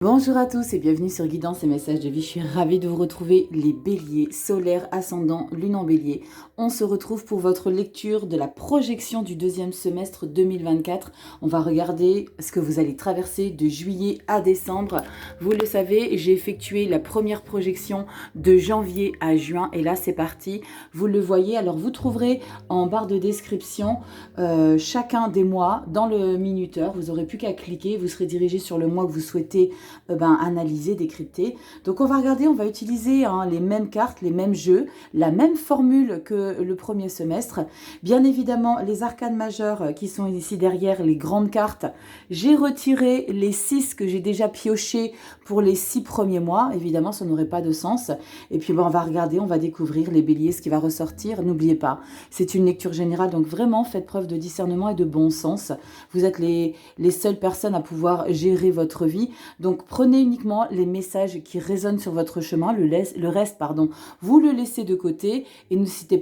Bonjour à tous et bienvenue sur Guidance et Messages de Vie. Je suis ravie de vous retrouver les béliers, solaire, ascendant, lune en bélier. On se retrouve pour votre lecture de la projection du deuxième semestre 2024. On va regarder ce que vous allez traverser de juillet à décembre. Vous le savez, j'ai effectué la première projection de janvier à juin et là c'est parti. Vous le voyez, alors vous trouverez en barre de description chacun des mois dans le minuteur. Vous n'aurez plus qu'à cliquer, vous serez dirigé sur le mois que vous souhaitez analyser, décrypter. Donc on va regarder, on va utiliser les mêmes cartes, les mêmes jeux, la même formule que le premier semestre. Bien évidemment, les arcanes majeures qui sont ici derrière, les grandes cartes. J'ai retiré les 6 que j'ai déjà piochés pour les 6 premiers mois. Évidemment, ça n'aurait pas de sens. Et puis on va regarder, on va découvrir les béliers, ce qui va ressortir. N'oubliez pas, c'est une lecture générale, donc vraiment faites preuve de discernement et de bon sens. Vous êtes les seules personnes à pouvoir gérer votre vie. Donc prenez uniquement les messages qui résonnent sur votre chemin, le reste, vous le laissez de côté et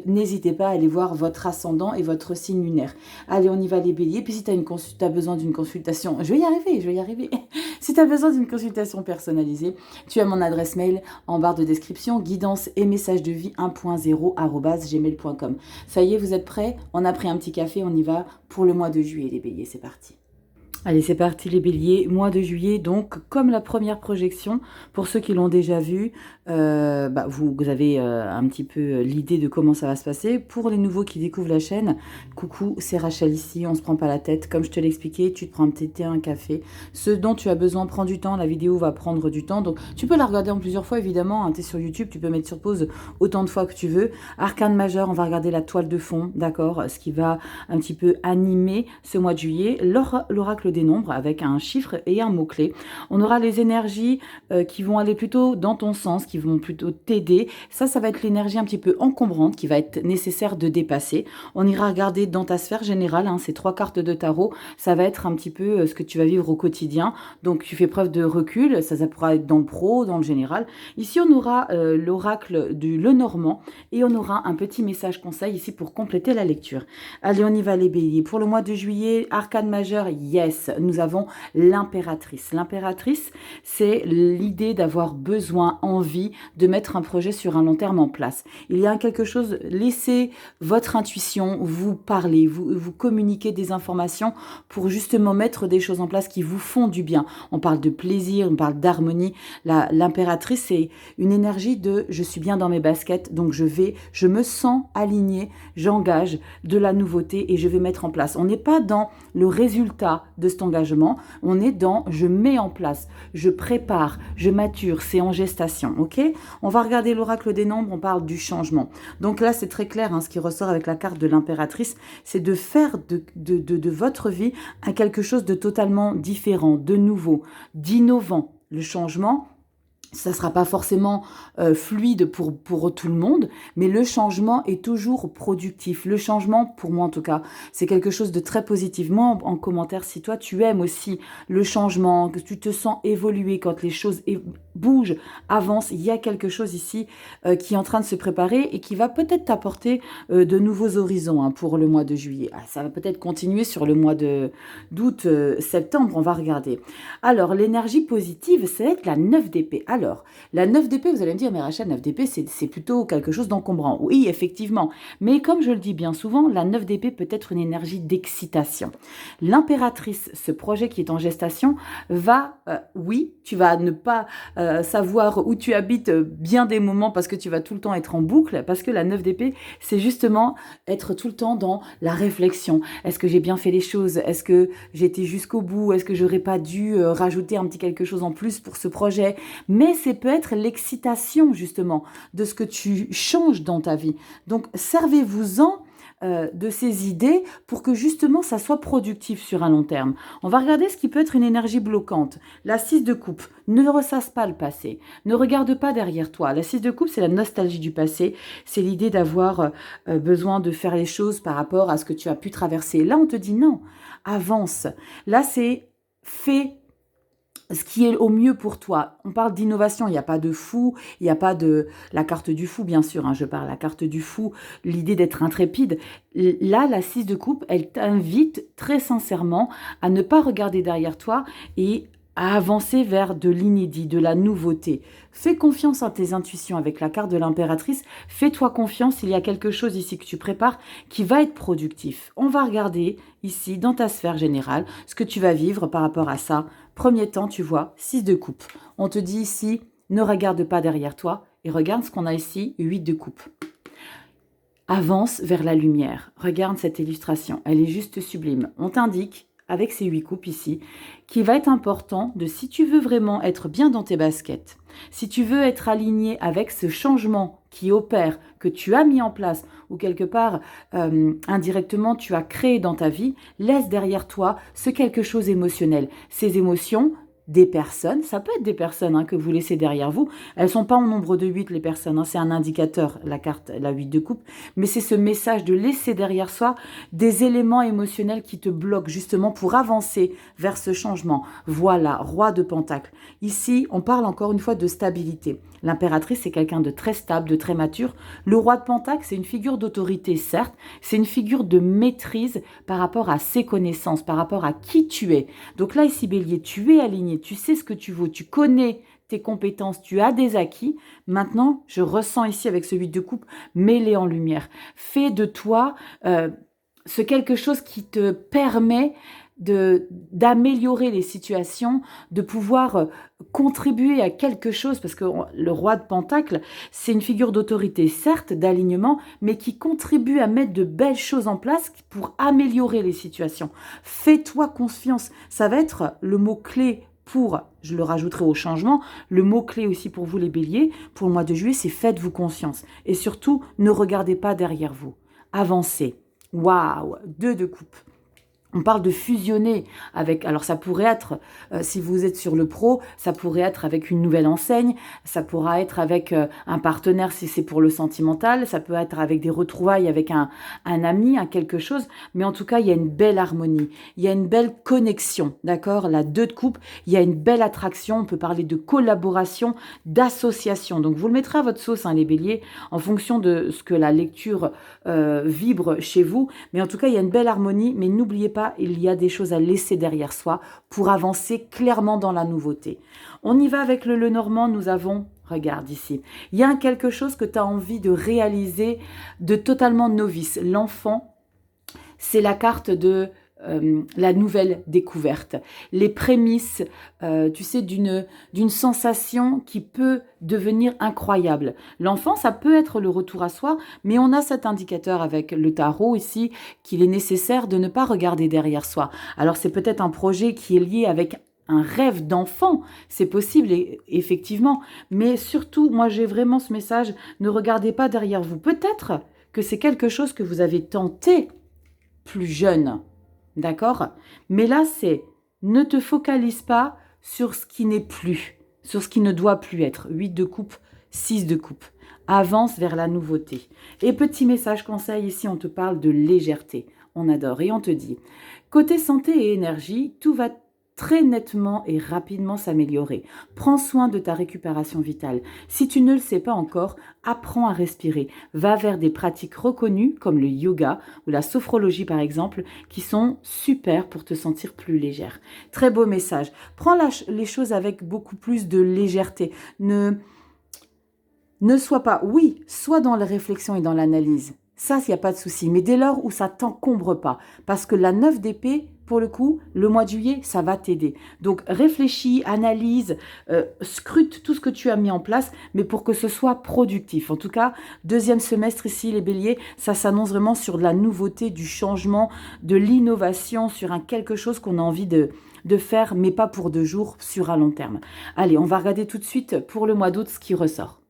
n'hésitez pas à aller voir votre ascendant et votre signe lunaire. Allez, on y va les béliers. Puis si tu as besoin d'une consultation, je vais y arriver. Si tu as besoin d'une consultation personnalisée, tu as mon adresse mail en barre de description, guidance et message de vie 1.0@gmail.com. Ça y est, vous êtes prêts? On a pris un petit café, on y va pour le mois de juillet les béliers, c'est parti. Allez, c'est parti les béliers, mois de juillet, donc comme la première projection, pour ceux qui l'ont déjà vu, vous avez un petit peu l'idée de comment ça va se passer. Pour les nouveaux qui découvrent la chaîne, coucou, c'est Rachel ici, on se prend pas la tête. Comme je te l'ai expliqué, tu te prends un petit thé, un café. Ce dont tu as besoin prend du temps, la vidéo va prendre du temps, donc tu peux la regarder en plusieurs fois évidemment, tu es sur YouTube, tu peux mettre sur pause autant de fois que tu veux. Arcane majeure, on va regarder la toile de fond, d'accord, ce qui va un petit peu animer ce mois de juillet, l'oracle des nombres avec un chiffre et un mot-clé. On aura les énergies qui vont aller plutôt dans ton sens, qui vont plutôt t'aider. Ça va être l'énergie un petit peu encombrante qui va être nécessaire de dépasser. On ira regarder dans ta sphère générale, ces 3 cartes de tarot, ça va être un petit peu ce que tu vas vivre au quotidien. Donc tu fais preuve de recul, ça pourra être dans le pro, dans le général. Ici on aura l'oracle du Lenormand et on aura un petit message conseil ici pour compléter la lecture. Allez, on y va les béliers. Pour le mois de juillet, arcane majeure, yes, nous avons l'impératrice. L'impératrice, c'est l'idée d'avoir besoin, envie de mettre un projet sur un long terme en place. Il y a quelque chose, laissez votre intuition vous parler, vous communiquer des informations pour justement mettre des choses en place qui vous font du bien. On parle de plaisir, on parle d'harmonie. L'impératrice, c'est une énergie de je suis bien dans mes baskets, donc je me sens alignée, j'engage de la nouveauté et je vais mettre en place. On n'est pas dans le résultat de cet engagement, on est dans je mets en place, je prépare, je mature, c'est en gestation, ok? On va regarder l'oracle des nombres, on parle du changement. Donc là, c'est très clair, ce qui ressort avec la carte de l'impératrice, c'est de faire de votre vie quelque chose de totalement différent, de nouveau, d'innovant. Le changement, ça ne sera pas forcément fluide pour tout le monde, mais le changement est toujours productif. Le changement, pour moi en tout cas, c'est quelque chose de très positif. Moi, en commentaire, si toi, tu aimes aussi le changement, que tu te sens évoluer quand les choses bougent, avancent, il y a quelque chose ici qui est en train de se préparer et qui va peut-être t'apporter de nouveaux horizons pour le mois de juillet. Ça va peut-être continuer sur le mois d'août, septembre, on va regarder. Alors, l'énergie positive, c'est la 9 d'épée. Alors, la 9 d'épée, vous allez me dire, mais Rachel, 9 d'épée, c'est plutôt quelque chose d'encombrant. Oui, effectivement. Mais comme je le dis bien souvent, la 9 d'épée peut être une énergie d'excitation. L'impératrice, ce projet qui est en gestation, oui, tu vas ne pas savoir où tu habites bien des moments parce que tu vas tout le temps être en boucle, parce que la 9 d'épée, c'est justement être tout le temps dans la réflexion. Est-ce que j'ai bien fait les choses? Est-ce que j'ai été jusqu'au bout? Est-ce que j'aurais pas dû rajouter un petit quelque chose en plus pour ce projet? Mais c'est peut être l'excitation justement de ce que tu changes dans ta vie. Donc servez-vous-en de ces idées pour que justement ça soit productif sur un long terme. On va regarder ce qui peut être une énergie bloquante. La 6 de coupe, ne ressasse pas le passé, ne regarde pas derrière toi. La 6 de coupe, c'est la nostalgie du passé, c'est l'idée d'avoir besoin de faire les choses par rapport à ce que tu as pu traverser. Là, on te dit non, avance. Là, c'est fais ce qui est au mieux pour toi. On parle d'innovation, il n'y a pas de fou, il n'y a pas de la carte du fou, bien sûr, je parle la carte du fou, l'idée d'être intrépide. Là, la 6 de coupe, elle t'invite très sincèrement à ne pas regarder derrière toi et à avancer vers de l'inédit, de la nouveauté. Fais confiance à tes intuitions avec la carte de l'impératrice. Fais-toi confiance, il y a quelque chose ici que tu prépares qui va être productif. On va regarder ici, dans ta sphère générale, ce que tu vas vivre par rapport à ça. Premier temps, tu vois, 6 de coupe. On te dit ici, ne regarde pas derrière toi et regarde ce qu'on a ici, 8 de coupe. Avance vers la lumière. Regarde cette illustration, elle est juste sublime. On t'indique, avec ces 8 coupes ici, qu'il va être important de, si tu veux vraiment être bien dans tes baskets, si tu veux être aligné avec ce changement qui opère, que tu as mis en place, ou quelque part, indirectement, tu as créé dans ta vie, laisse derrière toi ce quelque chose émotionnel. Ces émotions, des personnes, ça peut être des personnes que vous laissez derrière vous, elles ne sont pas en nombre de 8 les personnes, c'est un indicateur, la carte, la 8 de coupe, mais c'est ce message de laisser derrière soi des éléments émotionnels qui te bloquent justement pour avancer vers ce changement. Voilà, roi de pentacle. Ici, on parle encore une fois de stabilité. L'impératrice, c'est quelqu'un de très stable, de très mature. Le roi de pentacle, c'est une figure d'autorité, certes, c'est une figure de maîtrise par rapport à ses connaissances, par rapport à qui tu es. Donc là, ici, Bélier, tu es aligné, tu sais ce que tu vaux, tu connais tes compétences, tu as des acquis. Maintenant, je ressens ici avec ce 8 de coupe, mets-les en lumière. Fais de toi ce quelque chose qui te permet d'améliorer les situations, de pouvoir contribuer à quelque chose, parce que le roi de Pentacle, c'est une figure d'autorité, certes, d'alignement, mais qui contribue à mettre de belles choses en place pour améliorer les situations. Fais-toi confiance. Ça va être le mot-clé pour, je le rajouterai au changement, le mot-clé aussi pour vous les béliers, pour le mois de juillet, c'est faites-vous confiance. Et surtout, ne regardez pas derrière vous. Avancez. Waouh, 2 de coupe. On parle de fusionner avec, alors ça pourrait être, si vous êtes sur le pro, ça pourrait être avec une nouvelle enseigne, ça pourra être avec un partenaire si c'est pour le sentimental, ça peut être avec des retrouvailles avec un ami, quelque chose, mais en tout cas, il y a une belle harmonie, il y a une belle connexion, d'accord? La 2 de coupe, il y a une belle attraction, on peut parler de collaboration, d'association. Donc, vous le mettrez à votre sauce, les béliers, en fonction de ce que la lecture vibre chez vous, mais en tout cas, il y a une belle harmonie, mais n'oubliez pas, il y a des choses à laisser derrière soi pour avancer clairement dans la nouveauté. On y va avec le Lenormand, nous avons, regarde ici, il y a quelque chose que tu as envie de réaliser de totalement novice. L'enfant, c'est la carte de la nouvelle découverte, les prémices, tu sais, d'une sensation qui peut devenir incroyable. L'enfant, ça peut être le retour à soi, mais on a cet indicateur avec le tarot ici qu'il est nécessaire de ne pas regarder derrière soi. Alors c'est peut-être un projet qui est lié avec un rêve d'enfant, c'est possible effectivement, mais surtout, moi j'ai vraiment ce message, ne regardez pas derrière vous. Peut-être que c'est quelque chose que vous avez tenté plus jeune, d'accord? Mais là, c'est ne te focalise pas sur ce qui n'est plus, sur ce qui ne doit plus être. 8 de coupe, 6 de coupe. Avance vers la nouveauté. Et petit message conseil, ici, on te parle de légèreté. On adore. Et on te dit, côté santé et énergie, tout va très nettement et rapidement s'améliorer. Prends soin de ta récupération vitale. Si tu ne le sais pas encore, apprends à respirer. Va vers des pratiques reconnues comme le yoga ou la sophrologie par exemple, qui sont super pour te sentir plus légère. Très beau message. Prends les choses avec beaucoup plus de légèreté. Ne sois pas, oui, sois dans la réflexion et dans l'analyse. Ça, il n'y a pas de souci. Mais dès lors où ça t'encombre pas, parce que la 9 d'épée, pour le coup, le mois de juillet, ça va t'aider. Donc, réfléchis, analyse, scrute tout ce que tu as mis en place, mais pour que ce soit productif. En tout cas, deuxième semestre ici, les béliers, ça s'annonce vraiment sur de la nouveauté, du changement, de l'innovation, sur quelque chose qu'on a envie de faire, mais pas pour 2 jours, sur à long terme. Allez, on va regarder tout de suite pour le mois d'août ce qui ressort.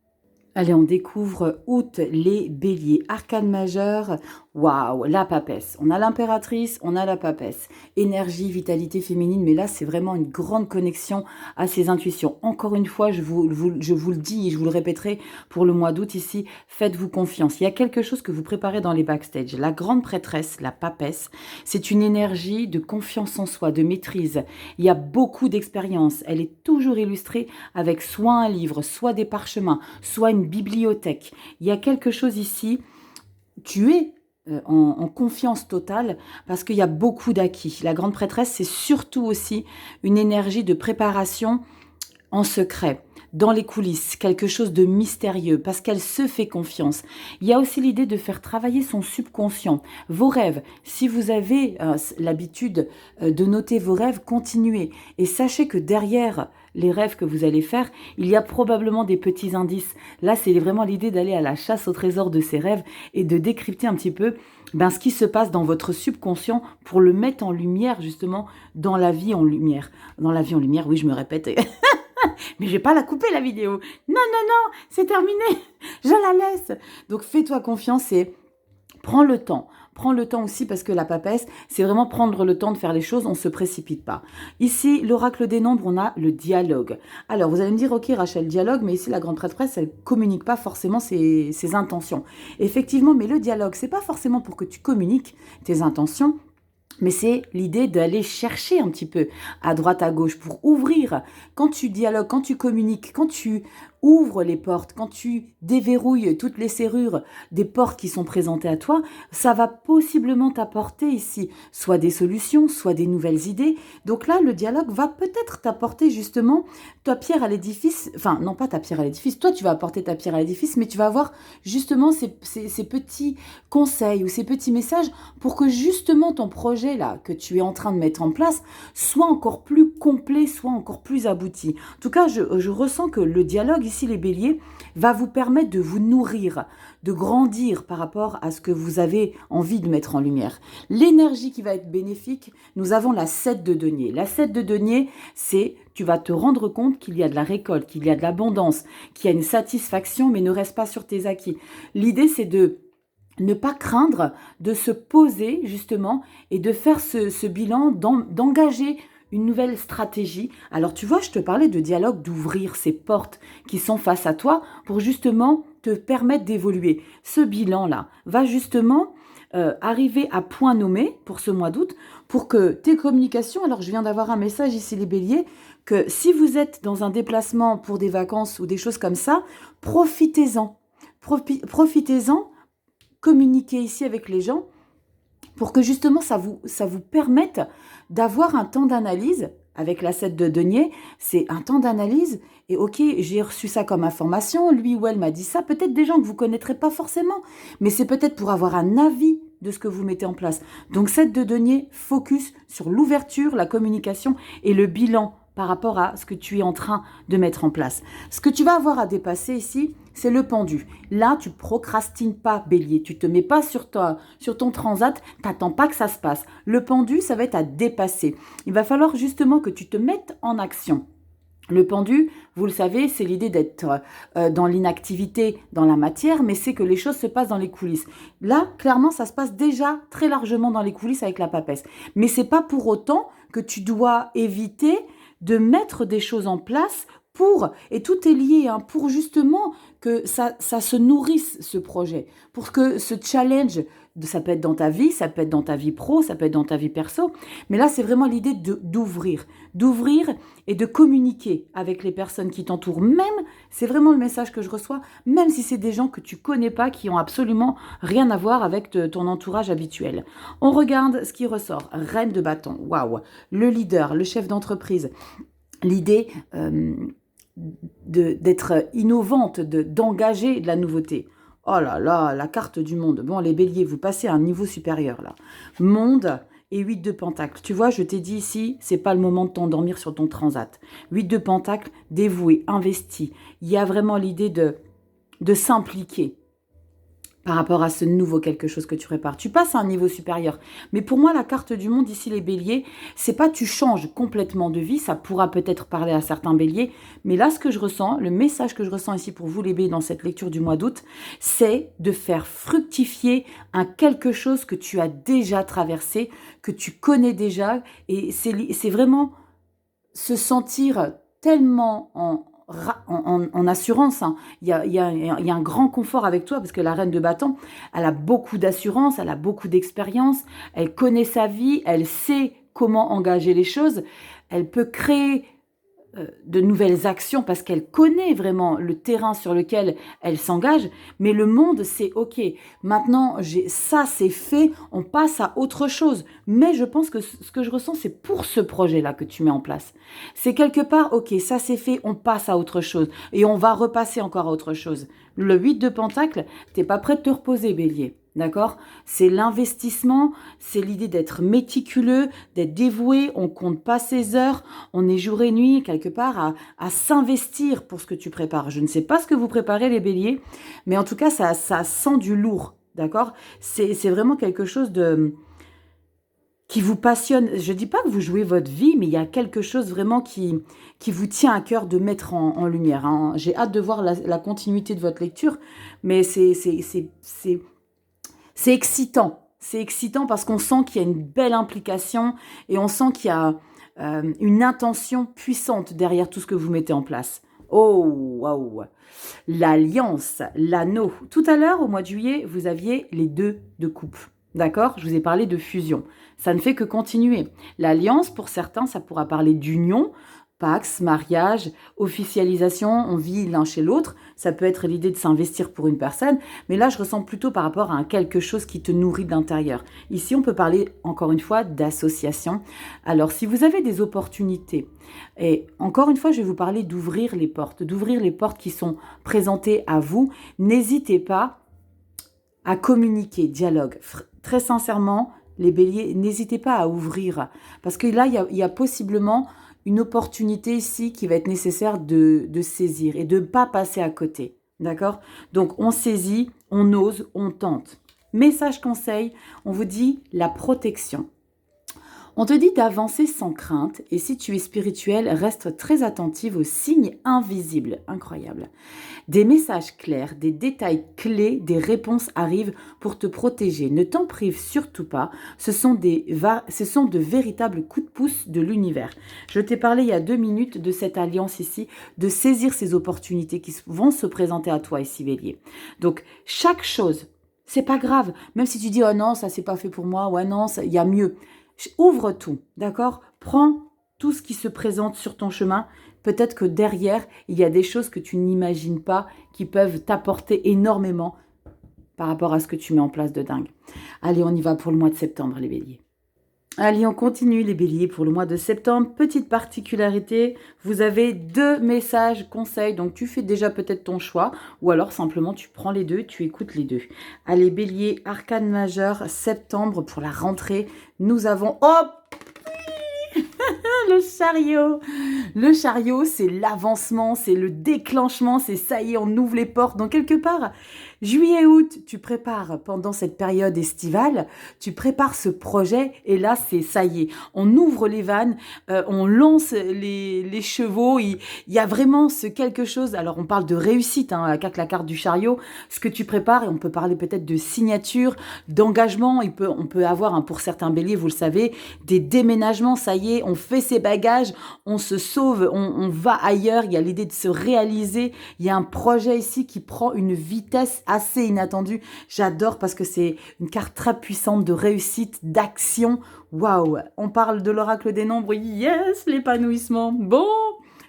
Allez, on découvre août, les béliers. Arcane majeur, waouh, la papesse. On a l'impératrice, on a la papesse. Énergie, vitalité féminine, mais là, c'est vraiment une grande connexion à ses intuitions. Encore une fois, je vous le dis et je vous le répéterai pour le mois d'août ici, faites-vous confiance. Il y a quelque chose que vous préparez dans les backstage. La grande prêtresse, la papesse, c'est une énergie de confiance en soi, de maîtrise. Il y a beaucoup d'expérience. Elle est toujours illustrée avec soit un livre, soit des parchemins, soit une bibliothèque. Il y a quelque chose ici, tu es en confiance totale parce qu'il y a beaucoup d'acquis. La grande prêtresse, c'est surtout aussi une énergie de préparation en secret, dans les coulisses, quelque chose de mystérieux, parce qu'elle se fait confiance. Il y a aussi l'idée de faire travailler son subconscient, vos rêves. Si vous avez l'habitude de noter vos rêves, continuez. Et sachez que derrière les rêves que vous allez faire, il y a probablement des petits indices. Là, c'est vraiment l'idée d'aller à la chasse au trésor de ces rêves et de décrypter un petit peu ce qui se passe dans votre subconscient pour le mettre en lumière, justement, dans la vie en lumière. Dans la vie en lumière, oui, je me répète. Mais je vais pas la couper la vidéo. Non, non, non, c'est terminé. Je la laisse. Donc fais-toi confiance et prends le temps. Prends le temps aussi parce que la papesse, c'est vraiment prendre le temps de faire les choses, on ne se précipite pas. Ici, l'oracle des nombres, on a le dialogue. Alors, vous allez me dire, ok Rachel, dialogue, mais ici, la grande prêtresse, elle ne communique pas forcément ses intentions. Effectivement, mais le dialogue, c'est pas forcément pour que tu communiques tes intentions, mais c'est l'idée d'aller chercher un petit peu à droite, à gauche pour ouvrir. Quand tu dialogues, quand tu communiques, quand tu ouvres les portes, quand tu déverrouilles toutes les serrures des portes qui sont présentées à toi, ça va possiblement t'apporter ici soit des solutions, soit des nouvelles idées. Donc là, le dialogue va peut-être t'apporter justement ta pierre à l'édifice. Enfin, non pas ta pierre à l'édifice. Toi, tu vas apporter ta pierre à l'édifice, mais tu vas avoir justement ces petits conseils ou ces petits messages pour que justement ton projet là que tu es en train de mettre en place soit encore plus complet, soit encore plus abouti. En tout cas, je ressens que le dialogue ici, les béliers, va vous permettre de vous nourrir, de grandir par rapport à ce que vous avez envie de mettre en lumière. L'énergie qui va être bénéfique, nous avons la 7 de denier. La 7 de denier, c'est tu vas te rendre compte qu'il y a de la récolte, qu'il y a de l'abondance, qu'il y a une satisfaction, mais ne reste pas sur tes acquis. L'idée, c'est de ne pas craindre de se poser justement et de faire ce bilan, d'engager une nouvelle stratégie. Alors tu vois, je te parlais de dialogue, d'ouvrir ces portes qui sont face à toi pour justement te permettre d'évoluer. Ce bilan-là va justement arriver à point nommé pour ce mois d'août pour que tes communications, alors je viens d'avoir un message ici les béliers, que si vous êtes dans un déplacement pour des vacances ou des choses comme ça, profitez-en. Profitez-en, communiquer ici avec les gens pour que justement ça vous permette d'avoir un temps d'analyse. Avec la 7 de denier, c'est un temps d'analyse et ok, j'ai reçu ça comme information, lui ou elle m'a dit ça, peut-être des gens que vous ne connaîtrez pas forcément, mais c'est peut-être pour avoir un avis de ce que vous mettez en place. Donc 7 de denier, focus sur l'ouverture, la communication et le bilan par rapport à ce que tu es en train de mettre en place. Ce que tu vas avoir à dépasser ici, c'est le pendu. Là, tu procrastines pas, bélier. Tu te mets pas sur ton transat, t'attends pas que ça se passe. Le pendu, ça va être à dépasser. Il va falloir justement que tu te mettes en action. Le pendu, vous le savez, c'est l'idée d'être dans l'inactivité, dans la matière, mais c'est que les choses se passent dans les coulisses. Là, clairement, ça se passe déjà très largement dans les coulisses avec la papesse. Mais c'est pas pour autant que tu dois éviter de mettre des choses en place et tout est lié, hein, pour justement que ça se nourrisse, ce projet, pour que ce challenge, ça peut être dans ta vie, ça peut être dans ta vie pro, ça peut être dans ta vie perso, mais là, c'est vraiment l'idée d'ouvrir et de communiquer avec les personnes qui t'entourent, même, c'est vraiment le message que je reçois, même si c'est des gens que tu connais pas, qui ont absolument rien à voir avec ton entourage habituel. On regarde ce qui ressort. Reine de bâton, waouh, le leader, le chef d'entreprise, l'idée d'être innovante, d'engager de la nouveauté. Oh là là, la carte du monde. Bon, les béliers, vous passez à un niveau supérieur là. Monde et 8 de pentacle. Tu vois, je t'ai dit ici, c'est pas le moment de t'endormir sur ton transat. 8 de pentacle, dévoué, investi. Il y a vraiment l'idée de s'impliquer par rapport à ce nouveau quelque chose que tu prépares. Tu passes à un niveau supérieur. Mais pour moi, la carte du monde, ici, les béliers, c'est pas tu changes complètement de vie, ça pourra peut-être parler à certains béliers, mais là, ce que je ressens, le message que je ressens ici pour vous, les béliers, dans cette lecture du mois d'août, c'est de faire fructifier un quelque chose que tu as déjà traversé, que tu connais déjà, et c'est vraiment se sentir tellement en assurance, hein. Il y a un grand confort avec toi parce que la reine de bâton, elle a beaucoup d'assurance, elle a beaucoup d'expérience, elle connaît sa vie, elle sait comment engager les choses, elle peut créer de nouvelles actions parce qu'elle connaît vraiment le terrain sur lequel elle s'engage, mais le monde, c'est OK. Maintenant, ça, c'est fait, on passe à autre chose. Mais je pense que ce que je ressens, c'est pour ce projet-là que tu mets en place. C'est quelque part, OK, ça c'est fait, on passe à autre chose. Et on va repasser encore à autre chose. Le 8 de Pentacle, t'es pas prêt de te reposer, Bélier. D'accord? C'est l'investissement, c'est l'idée d'être méticuleux, d'être dévoué, on compte pas ses heures, on est jour et nuit quelque part à s'investir pour ce que tu prépares. Je ne sais pas ce que vous préparez les béliers, mais en tout cas ça sent du lourd, d'accord? C'est vraiment quelque chose qui vous passionne. Je dis pas que vous jouez votre vie, mais il y a quelque chose vraiment qui vous tient à cœur de mettre en lumière. Hein. J'ai hâte de voir la continuité de votre lecture, mais c'est excitant. C'est excitant parce qu'on sent qu'il y a une belle implication et on sent qu'il y a une intention puissante derrière tout ce que vous mettez en place. Oh, waouh! L'alliance, l'anneau. Tout à l'heure, au mois de juillet, vous aviez les 2 de coupe. D'accord? Je vous ai parlé de fusion. Ça ne fait que continuer. L'alliance, pour certains, ça pourra parler d'union, pax, mariage, officialisation, on vit l'un chez l'autre. Ça peut être l'idée de s'investir pour une personne, mais là, je ressens plutôt par rapport à un quelque chose qui te nourrit de l'intérieur. Ici, on peut parler, encore une fois, d'association. Alors, si vous avez des opportunités, et encore une fois, je vais vous parler d'ouvrir les portes qui sont présentées à vous, n'hésitez pas à communiquer, dialogue. Très sincèrement, les béliers, n'hésitez pas à ouvrir, parce que là, il y a possiblement une opportunité ici qui va être nécessaire de saisir et de ne pas passer à côté. D'accord? Donc, on saisit, on ose, on tente. Message conseil, on vous dit la protection. On te dit d'avancer sans crainte et si tu es spirituel, reste très attentive aux signes invisibles. Incroyable. Des messages clairs, des détails clés, des réponses arrivent pour te protéger. Ne t'en prive surtout pas. Ce sont de véritables coups de pouce de l'univers. Je t'ai parlé il y a 2 minutes de cette alliance ici, de saisir ces opportunités qui vont se présenter à toi ici, Bélier. Donc, chaque chose, c'est pas grave. Même si tu dis, oh non, ça c'est pas fait pour moi, ouais non, il y a mieux. Ouvre tout, d'accord? Prends tout ce qui se présente sur ton chemin. Peut-être que derrière, il y a des choses que tu n'imagines pas qui peuvent t'apporter énormément par rapport à ce que tu mets en place de dingue. Allez, on y va pour le mois de septembre, les béliers. Allez, on continue les béliers pour le mois de septembre. Petite particularité, vous avez 2 messages conseils, donc tu fais déjà peut-être ton choix, ou alors simplement tu prends les 2, tu écoutes les 2. Allez, bélier, arcane majeur, septembre pour la rentrée, nous avons... Hop le chariot. Le chariot, c'est l'avancement, c'est le déclenchement, c'est ça y est, on ouvre les portes. Donc quelque part, juillet-août, tu prépares pendant cette période estivale, tu prépares ce projet et là, c'est ça y est, on ouvre les vannes, on lance les chevaux, il y a vraiment ce quelque chose, alors on parle de réussite, hein, avec la carte du chariot, ce que tu prépares et on peut parler peut-être de signature, d'engagement, on peut avoir, hein, pour certains béliers, vous le savez, des déménagements, ça y est, on fait ses bagages, on se sauve, on va ailleurs, il y a l'idée de se réaliser, il y a un projet ici qui prend une vitesse assez inattendue. J'adore parce que c'est une carte très puissante de réussite, d'action. Waouh, on parle de l'oracle des nombres, yes, l'épanouissement. Bon,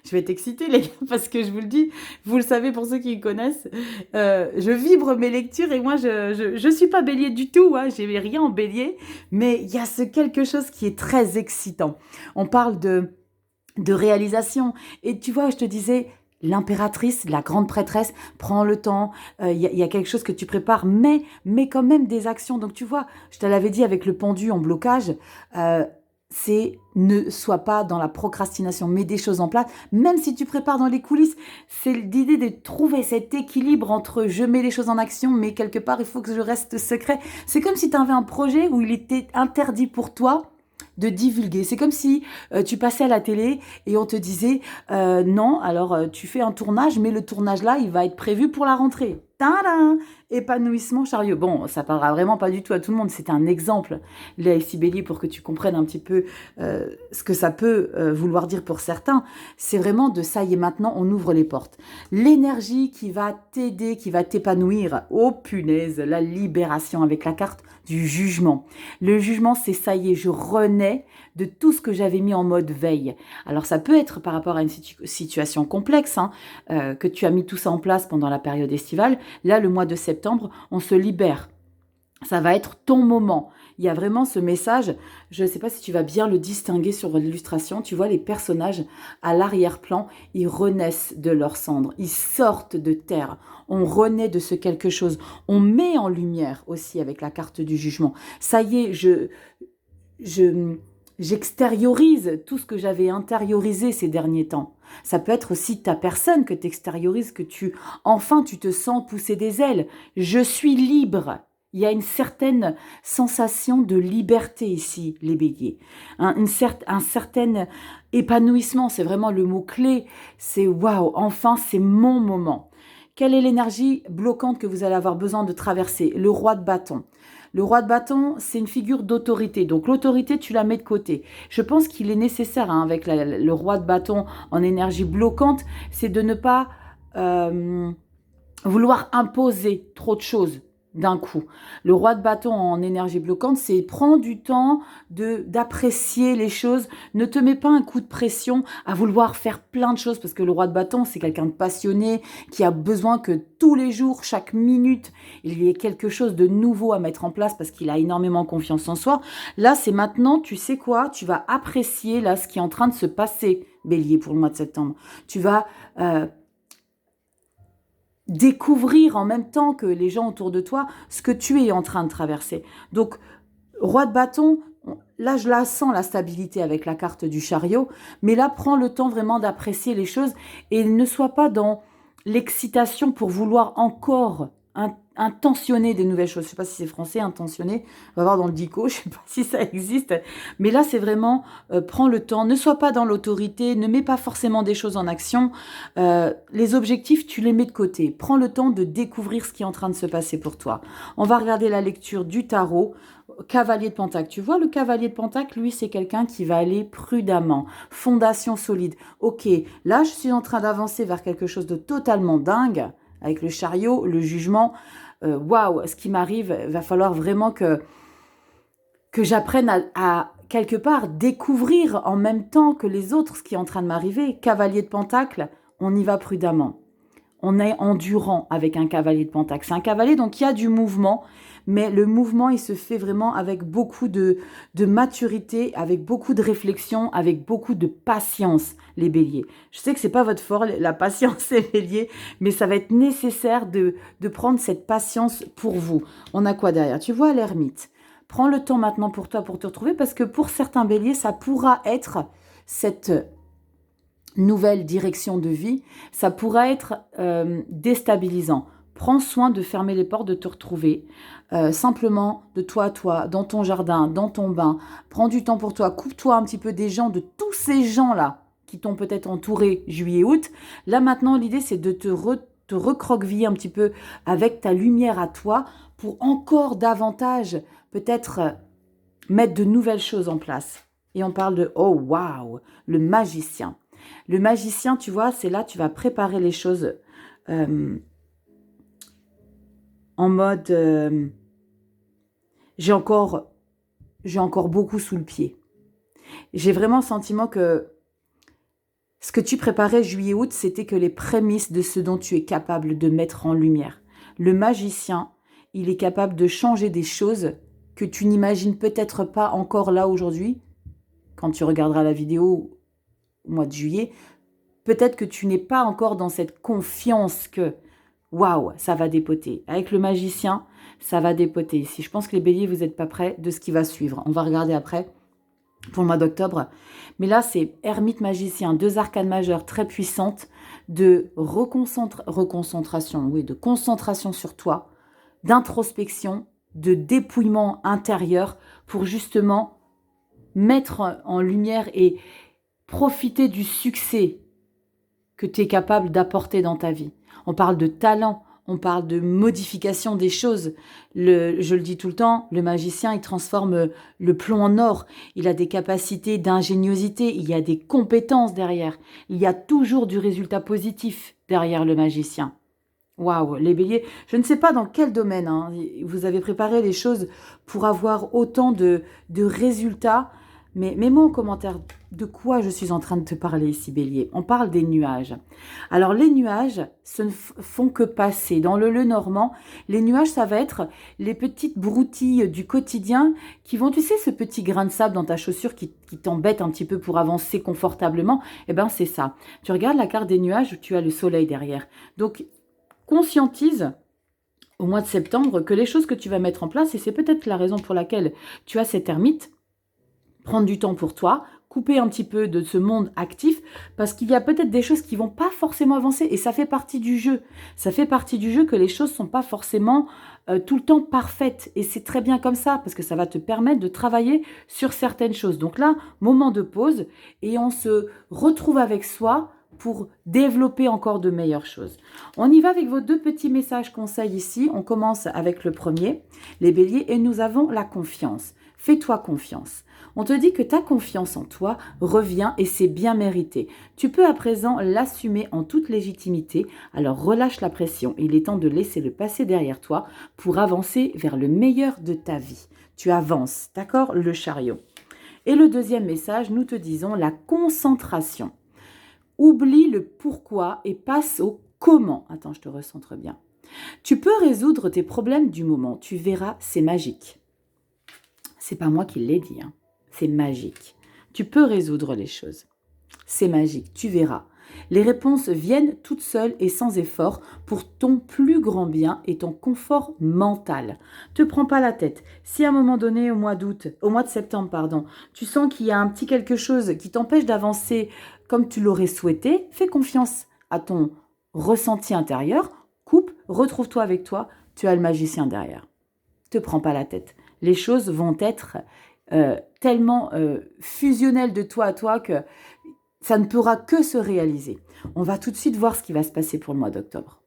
je vais t'exciter les gars parce que je vous le dis, vous le savez pour ceux qui me connaissent, je vibre mes lectures et moi je suis pas bélier du tout, hein, j'ai rien en bélier, mais il y a ce quelque chose qui est très excitant. On parle de réalisation et tu vois, je te disais, l'impératrice, la grande prêtresse, prends le temps, y a quelque chose que tu prépares, mais quand même des actions. Donc tu vois, je te l'avais dit avec le pendu en blocage, c'est ne sois pas dans la procrastination, mets des choses en place, même si tu prépares dans les coulisses, c'est l'idée de trouver cet équilibre entre je mets les choses en action, mais quelque part il faut que je reste secret. C'est comme si tu avais un projet où il était interdit pour toi de divulguer. C'est comme si tu passais à la télé et on te disait non, alors tu fais un tournage, mais le tournage là, il va être prévu pour la rentrée. Tadam! Épanouissement chariot. Bon, ça parlera vraiment pas du tout à tout le monde, c'est un exemple, là ici bélier, pour que tu comprennes un petit peu ce que ça peut vouloir dire pour certains. C'est vraiment de ça y est, maintenant on ouvre les portes. L'énergie qui va t'aider, qui va t'épanouir. Oh punaise, la libération avec la carte du jugement. Le jugement, c'est ça y est, je renais de tout ce que j'avais mis en mode veille. Alors ça peut être par rapport à une situation complexe, hein, que tu as mis tout ça en place pendant la période estivale. Là, le mois de septembre, on se libère. Ça va être ton moment. Il y a vraiment ce message, je ne sais pas si tu vas bien le distinguer sur l'illustration, tu vois les personnages à l'arrière-plan, ils renaissent de leurs cendres, ils sortent de terre, on renaît de ce quelque chose, on met en lumière aussi avec la carte du jugement. Ça y est, j'extériorise tout ce que j'avais intériorisé ces derniers temps. Ça peut être aussi ta personne que tu extériorises, que enfin tu te sens pousser des ailes. Je suis libre. Il y a une certaine sensation de liberté ici, les béliers. Un certain épanouissement, c'est vraiment le mot-clé. C'est waouh, enfin c'est mon moment. Quelle est l'énergie bloquante que vous allez avoir besoin de traverser? Le roi de bâton. Le roi de bâton, c'est une figure d'autorité. Donc l'autorité, tu la mets de côté. Je pense qu'il est nécessaire, hein, avec le roi de bâton en énergie bloquante, c'est de ne pas vouloir imposer trop de choses d'un coup. Le roi de bâton en énergie bloquante, c'est prends du temps d'apprécier les choses. Ne te mets pas un coup de pression à vouloir faire plein de choses, parce que le roi de bâton, c'est quelqu'un de passionné qui a besoin que tous les jours, chaque minute, il y ait quelque chose de nouveau à mettre en place parce qu'il a énormément confiance en soi. Là, c'est maintenant, tu sais quoi, tu vas apprécier là ce qui est en train de se passer, Bélier, pour le mois de septembre. Tu vas découvrir en même temps que les gens autour de toi ce que tu es en train de traverser. Donc, roi de bâton, là je la sens la stabilité avec la carte du chariot, mais là prends le temps vraiment d'apprécier les choses et ne sois pas dans l'excitation pour vouloir encore intentionner des nouvelles choses. Je ne sais pas si c'est français, intentionner, on va voir dans le dico, je ne sais pas si ça existe, mais là c'est vraiment, prends le temps, ne sois pas dans l'autorité, ne mets pas forcément des choses en action, les objectifs tu les mets de côté, prends le temps de découvrir ce qui est en train de se passer pour toi. On va regarder la lecture du tarot. Cavalier de Pentacle, tu vois, le cavalier de Pentacle, lui, c'est quelqu'un qui va aller prudemment, fondation solide. Ok, là, je suis en train d'avancer vers quelque chose de totalement dingue, avec le chariot, le jugement. Waouh, ce qui m'arrive, va falloir vraiment que j'apprenne à quelque part découvrir en même temps que les autres ce qui est en train de m'arriver. Cavalier de Pentacle, on y va prudemment. On est endurant avec un cavalier de Pentacle. C'est un cavalier, donc il y a du mouvement, mais le mouvement, il se fait vraiment avec beaucoup de maturité, avec beaucoup de réflexion, avec beaucoup de patience, les béliers. Je sais que c'est pas votre fort, la patience, les béliers, mais ça va être nécessaire de prendre cette patience pour vous. On a quoi derrière? Tu vois l'ermite. Prends le temps maintenant pour toi, pour te retrouver, parce que pour certains béliers, ça pourra être cette nouvelle direction de vie, ça pourrait être déstabilisant. Prends soin de fermer les portes, de te retrouver simplement de toi à toi, dans ton jardin, dans ton bain. Prends du temps pour toi, coupe-toi un petit peu des gens, de tous ces gens-là qui t'ont peut-être entouré juillet-août. Là maintenant, l'idée c'est de te recroqueviller un petit peu avec ta lumière à toi pour encore davantage peut-être mettre de nouvelles choses en place. Et on parle de, oh waouh, le magicien. Le magicien, tu vois, c'est là, tu vas préparer les choses en mode j'ai encore beaucoup sous le pied. J'ai vraiment le sentiment que ce que tu préparais juillet-août, c'était que les prémices de ce dont tu es capable de mettre en lumière. Le magicien, il est capable de changer des choses que tu n'imagines peut-être pas encore là aujourd'hui. Quand tu regarderas la vidéo au mois de juillet, peut-être que tu n'es pas encore dans cette confiance que waouh, ça va dépoter. Avec le magicien, ça va dépoter ici. Je pense que les béliers, vous n'êtes pas prêts de ce qui va suivre. On va regarder après pour le mois d'octobre. Mais là, c'est ermite magicien, 2 arcanes majeures très puissantes de reconcentration, oui, de concentration sur toi, d'introspection, de dépouillement intérieur pour justement mettre en lumière et profiter du succès que tu es capable d'apporter dans ta vie. On parle de talent, on parle de modification des choses. Je le dis tout le temps, le magicien, il transforme le plomb en or. Il a des capacités d'ingéniosité, il y a des compétences derrière. Il y a toujours du résultat positif derrière le magicien. Waouh, les béliers, je ne sais pas dans quel domaine hein, vous avez préparé les choses pour avoir autant de résultats, mais mets-moi en commentaire de quoi je suis en train de te parler ici, bélier. On parle des nuages. Alors les nuages, ce ne font que passer. Dans le Lenormand, les nuages, ça va être les petites broutilles du quotidien qui vont, tu sais, ce petit grain de sable dans ta chaussure qui t'embête un petit peu pour avancer confortablement. Eh bien, c'est ça. Tu regardes la carte des nuages où tu as le soleil derrière. Donc, conscientise au mois de septembre que les choses que tu vas mettre en place, et c'est peut-être la raison pour laquelle tu as cette ermite, prendre du temps pour toi, couper un petit peu de ce monde actif, parce qu'il y a peut-être des choses qui vont pas forcément avancer, et ça fait partie du jeu. Ça fait partie du jeu que les choses sont pas forcément tout le temps parfaites, et c'est très bien comme ça, parce que ça va te permettre de travailler sur certaines choses. Donc là, moment de pause, et on se retrouve avec soi pour développer encore de meilleures choses. On y va avec vos 2 petits messages conseils ici. On commence avec le premier, les béliers, et nous avons la confiance. Fais-toi confiance. On te dit que ta confiance en toi revient et c'est bien mérité. Tu peux à présent l'assumer en toute légitimité, alors relâche la pression. Il est temps de laisser le passé derrière toi pour avancer vers le meilleur de ta vie. Tu avances, d'accord? Le chariot. Et le deuxième message, nous te disons la concentration. Oublie le pourquoi et passe au comment. Attends, je te recentre bien. Tu peux résoudre tes problèmes du moment. Tu verras, c'est magique. C'est pas moi qui l'ai dit, hein. C'est magique. Tu peux résoudre les choses. C'est magique, tu verras. Les réponses viennent toutes seules et sans effort pour ton plus grand bien et ton confort mental. Te prends pas la tête. Si à un moment donné, au mois de septembre, pardon, tu sens qu'il y a un petit quelque chose qui t'empêche d'avancer comme tu l'aurais souhaité, fais confiance à ton ressenti intérieur, coupe, retrouve-toi avec toi, tu as le magicien derrière. Te prends pas la tête. Les choses vont être tellement fusionnelles de toi à toi que ça ne pourra que se réaliser. On va tout de suite voir ce qui va se passer pour le mois d'octobre.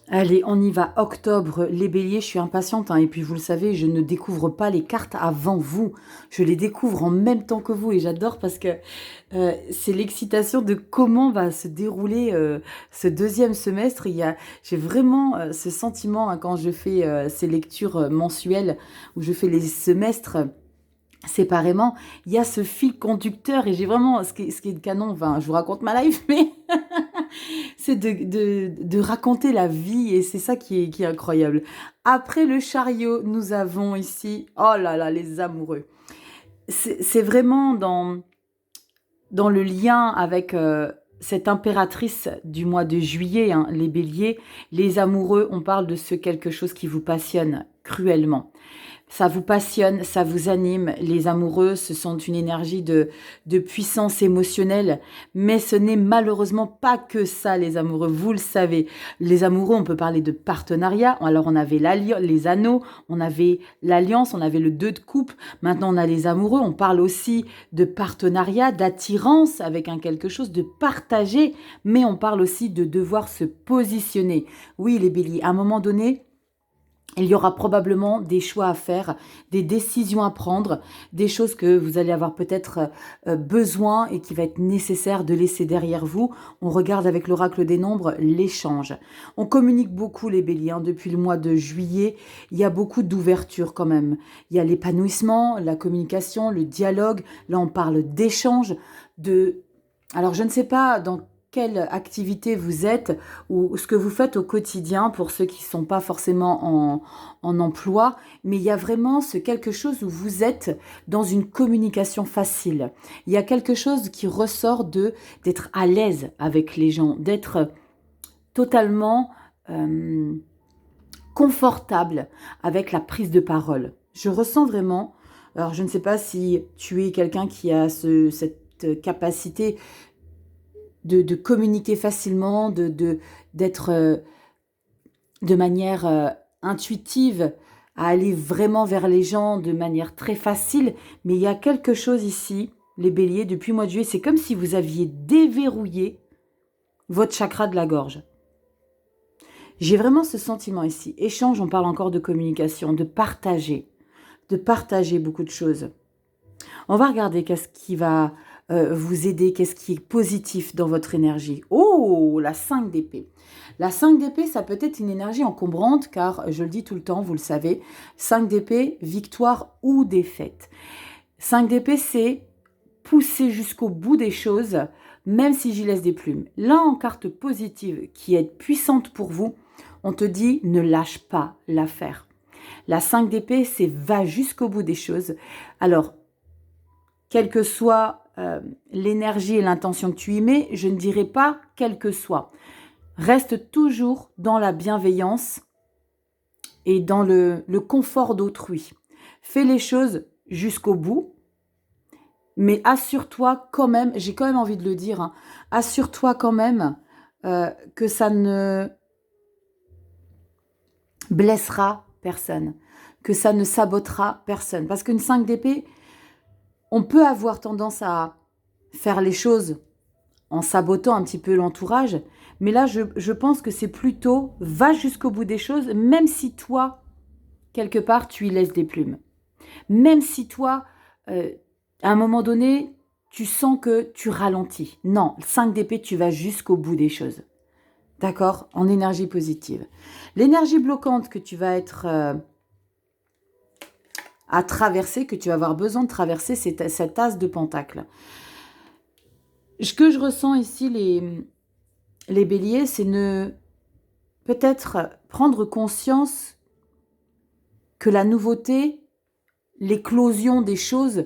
Allez, on y va. Octobre, les béliers, je suis impatiente. Et puis, vous le savez, je ne découvre pas les cartes avant vous. Je les découvre en même temps que vous. Et j'adore parce que c'est l'excitation de comment va se dérouler ce deuxième semestre. J'ai vraiment ce sentiment quand je fais ces lectures mensuelles où je fais les semestres séparément, il y a ce fil conducteur et j'ai vraiment, ce qui est canon, enfin, je vous raconte ma life, mais c'est de raconter la vie et c'est ça qui est incroyable. Après le chariot, nous avons ici, oh là là, les amoureux. C'est vraiment dans le lien avec cette impératrice du mois de juillet, hein, les béliers, les amoureux, on parle de ce quelque chose qui vous passionne cruellement. Ça vous passionne, ça vous anime. Les amoureux, ce sont une énergie de puissance émotionnelle. Mais ce n'est malheureusement pas que ça, les amoureux. Vous le savez. Les amoureux, on peut parler de partenariat. Alors, on avait les anneaux, on avait l'alliance, on avait le 2 de coupe. Maintenant, on a les amoureux. On parle aussi de partenariat, d'attirance avec un quelque chose, de partager. Mais on parle aussi de devoir se positionner. Oui, les béliers, à un moment donné, il y aura probablement des choix à faire, des décisions à prendre, des choses que vous allez avoir peut-être besoin et qui va être nécessaire de laisser derrière vous. On regarde avec l'oracle des nombres l'échange. On communique beaucoup les béliers. Depuis le mois de juillet, il y a beaucoup d'ouverture quand même. Il y a l'épanouissement, la communication, le dialogue. Là, on parle d'échange. Alors, je ne sais pas dans quelle activité vous êtes ou ce que vous faites au quotidien pour ceux qui ne sont pas forcément en emploi, mais il y a vraiment ce quelque chose où vous êtes dans une communication facile. Il y a quelque chose qui ressort d'être à l'aise avec les gens, d'être totalement confortable avec la prise de parole. Je ressens vraiment, alors je ne sais pas si tu es quelqu'un qui a cette capacité de communiquer facilement, d'être de manière intuitive, à aller vraiment vers les gens de manière très facile. Mais il y a quelque chose ici, les béliers, depuis le mois de juillet, c'est comme si vous aviez déverrouillé votre chakra de la gorge. J'ai vraiment ce sentiment ici. Échange, on parle encore de communication, de partager beaucoup de choses. On va regarder qu'est-ce qui va vous aider? Qu'est-ce qui est positif dans votre énergie? Oh, la 5 d'épée. La 5 d'épée, ça peut être une énergie encombrante, car je le dis tout le temps, vous le savez, 5 d'épée, victoire ou défaite. 5 d'épée, c'est pousser jusqu'au bout des choses, même si j'y laisse des plumes. Là, en carte positive, qui est puissante pour vous, on te dit ne lâche pas l'affaire. La 5 d'épée, c'est va jusqu'au bout des choses. Alors, quelle que soit l'énergie et l'intention que tu y mets, je ne dirais pas quel que soit. Reste toujours dans la bienveillance et dans le confort d'autrui. Fais les choses jusqu'au bout, mais assure-toi quand même, j'ai quand même envie de le dire, hein, assure-toi quand même que ça ne blessera personne, que ça ne sabotera personne. Parce qu'une 5 d'épée, on peut avoir tendance à faire les choses en sabotant un petit peu l'entourage, mais là, je pense que c'est plutôt va jusqu'au bout des choses, même si toi, quelque part, tu y laisses des plumes. Même si toi, à un moment donné, tu sens que tu ralentis. Non, 5 d'épée, tu vas jusqu'au bout des choses. D'accord? En énergie positive. L'énergie bloquante que tu vas être à traverser, que tu vas avoir besoin de traverser, c'est cette as de pentacle. Ce que je ressens ici, les béliers, c'est peut-être prendre conscience que la nouveauté, l'éclosion des choses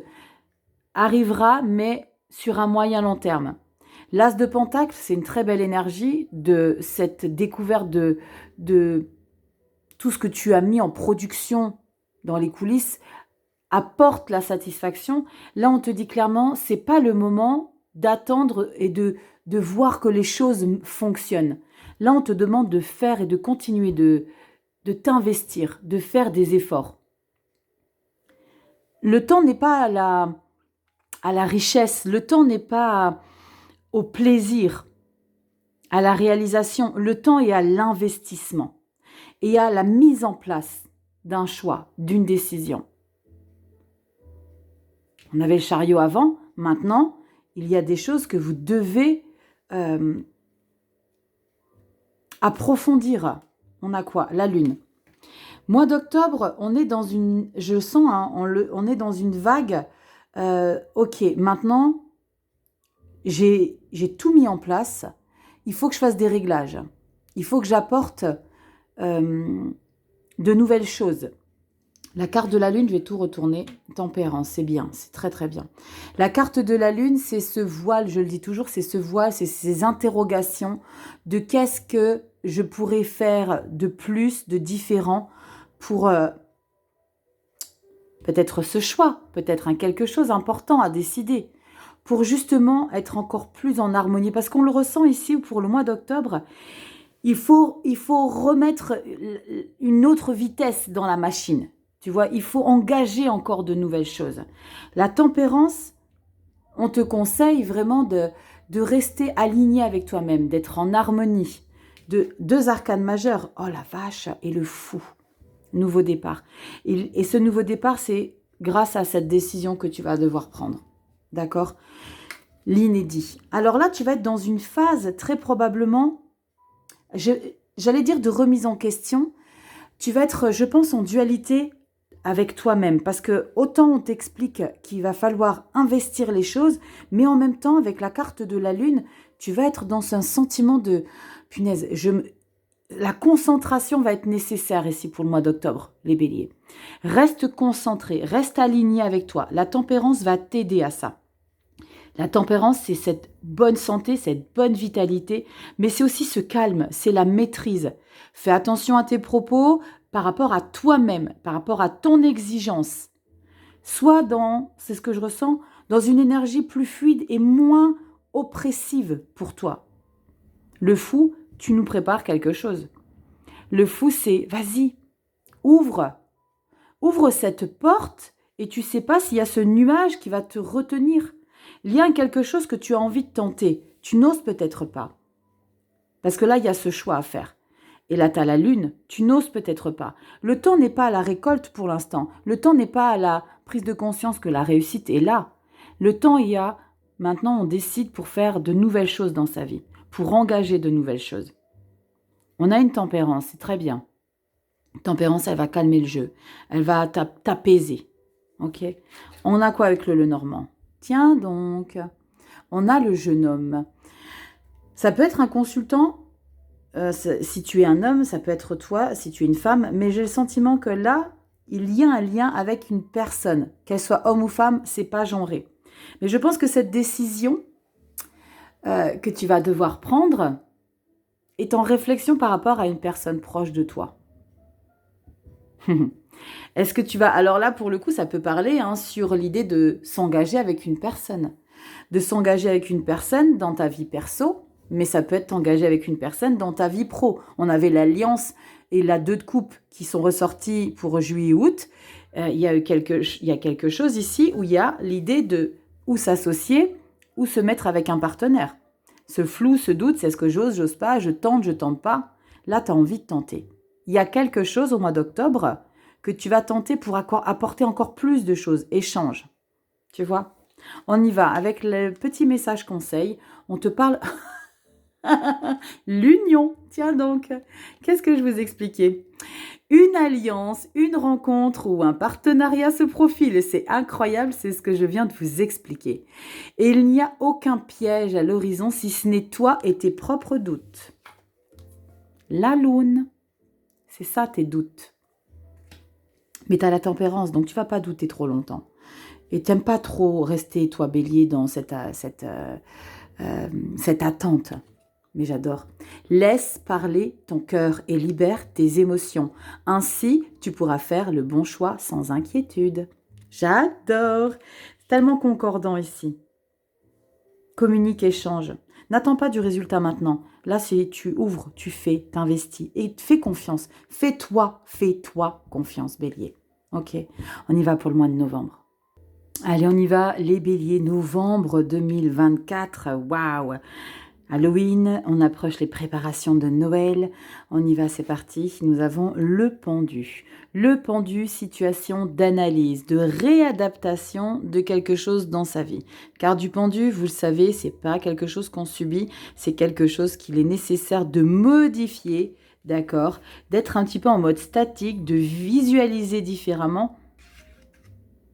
arrivera, mais sur un moyen long terme. L'as de pentacle, c'est une très belle énergie de cette découverte de tout ce que tu as mis en production dans les coulisses apporte la satisfaction. Là, on te dit clairement, c'est pas le moment d'attendre et de voir que les choses fonctionnent. Là, on te demande de faire et de continuer de t'investir, de faire des efforts. Le temps n'est pas à la richesse, le temps n'est pas au plaisir, à la réalisation, le temps est à l'investissement et à la mise en place d'un choix, d'une décision. On avait le chariot avant, maintenant, il y a des choses que vous devez approfondir. On a quoi? La lune. Mois d'octobre, on est dans une, je sens, hein, on est dans une vague. Ok, maintenant, j'ai tout mis en place. Il faut que je fasse des réglages. Il faut que j'apporte de nouvelles choses. La carte de la lune, je vais tout retourner. Tempérance, c'est bien, c'est très très bien. La carte de la lune, c'est ce voile, je le dis toujours, c'est ce voile, c'est ces interrogations de qu'est-ce que je pourrais faire de plus, de différent pour peut-être ce choix, peut-être quelque chose d'important à décider, pour justement être encore plus en harmonie. Parce qu'on le ressent ici pour le mois d'octobre, il faut remettre une autre vitesse dans la machine. Tu vois, il faut engager encore de nouvelles choses. La tempérance, on te conseille vraiment de rester aligné avec toi-même, d'être en harmonie. Deux arcanes majeures, oh la vache, et le fou. Nouveau départ. Et ce nouveau départ, c'est grâce à cette décision que tu vas devoir prendre. D'accord? L'inédit. Alors là, tu vas être dans une phase très probablement, j'allais dire de remise en question. Tu vas être, je pense, en dualité avec toi-même. Parce que autant on t'explique qu'il va falloir investir les choses, mais en même temps, avec la carte de la lune, tu vas être dans un sentiment de, punaise, la concentration va être nécessaire ici pour le mois d'octobre, les béliers. Reste concentré, reste aligné avec toi. La tempérance va t'aider à ça. La tempérance, c'est cette bonne santé, cette bonne vitalité, mais c'est aussi ce calme, c'est la maîtrise. Fais attention à tes propos par rapport à toi-même, par rapport à ton exigence. Sois dans, c'est ce que je ressens, dans une énergie plus fluide et moins oppressive pour toi. Le fou, tu nous prépares quelque chose. Le fou, c'est, vas-y, ouvre cette porte et tu sais pas s'il y a ce nuage qui va te retenir. Il y a quelque chose que tu as envie de tenter. Tu n'oses peut-être pas. Parce que là, il y a ce choix à faire. Et là, tu as la lune, tu n'oses peut-être pas. Le temps n'est pas à la récolte pour l'instant. Le temps n'est pas à la prise de conscience que la réussite est là. Le temps est à maintenant on décide pour faire de nouvelles choses dans sa vie, pour engager de nouvelles choses. On a une tempérance, c'est très bien. Tempérance, elle va calmer le jeu, elle va t'apaiser. Ok. On a quoi avec le Lenormand? Tiens donc, on a le jeune homme. Ça peut être un consultant, si tu es un homme, ça peut être toi, si tu es une femme, mais j'ai le sentiment que là, il y a un lien avec une personne, qu'elle soit homme ou femme, c'est pas genré. Mais je pense que cette décision que tu vas devoir prendre est en réflexion par rapport à une personne proche de toi. Est-ce que tu vas... Alors là, pour le coup, ça peut parler sur l'idée de s'engager avec une personne. De s'engager avec une personne dans ta vie perso, mais ça peut être t'engager avec une personne dans ta vie pro. On avait l'alliance et la 2 de coupe qui sont ressortis pour juillet-août. Il y a quelque chose ici où il y a l'idée de ou s'associer ou se mettre avec un partenaire. Ce flou, ce doute, c'est est-ce que j'ose pas, je tente pas. Là, tu as envie de tenter. Il y a quelque chose au mois d'octobre que tu vas tenter pour apporter encore plus de choses. Échange. Tu vois? On y va avec le petit message conseil. On te parle... L'union. Tiens donc. Qu'est-ce que je vous expliquais? Une alliance, une rencontre ou un partenariat se profile. Et c'est incroyable, c'est ce que je viens de vous expliquer. Et il n'y a aucun piège à l'horizon si ce n'est toi et tes propres doutes. La lune. C'est ça tes doutes. Mais tu as la tempérance, donc tu vas pas douter trop longtemps. Et tu n'aimes pas trop rester, toi, bélier, dans cette attente. Mais j'adore. Laisse parler ton cœur et libère tes émotions. Ainsi, tu pourras faire le bon choix sans inquiétude. J'adore. C'est tellement concordant ici. Communique, échange. N'attends pas du résultat maintenant. Là, c'est tu ouvres, tu fais, t'investis. Et fais confiance. Fais-toi confiance, bélier. Ok, on y va pour le mois de novembre. Allez, on y va, les béliers, novembre 2024. Waouh! Halloween, on approche les préparations de Noël. On y va, c'est parti. Nous avons le pendu. Le pendu, situation d'analyse, de réadaptation de quelque chose dans sa vie. Car du pendu, vous le savez, c'est pas quelque chose qu'on subit, c'est quelque chose qu'il est nécessaire de modifier, d'accord? D'être un petit peu en mode statique, de visualiser différemment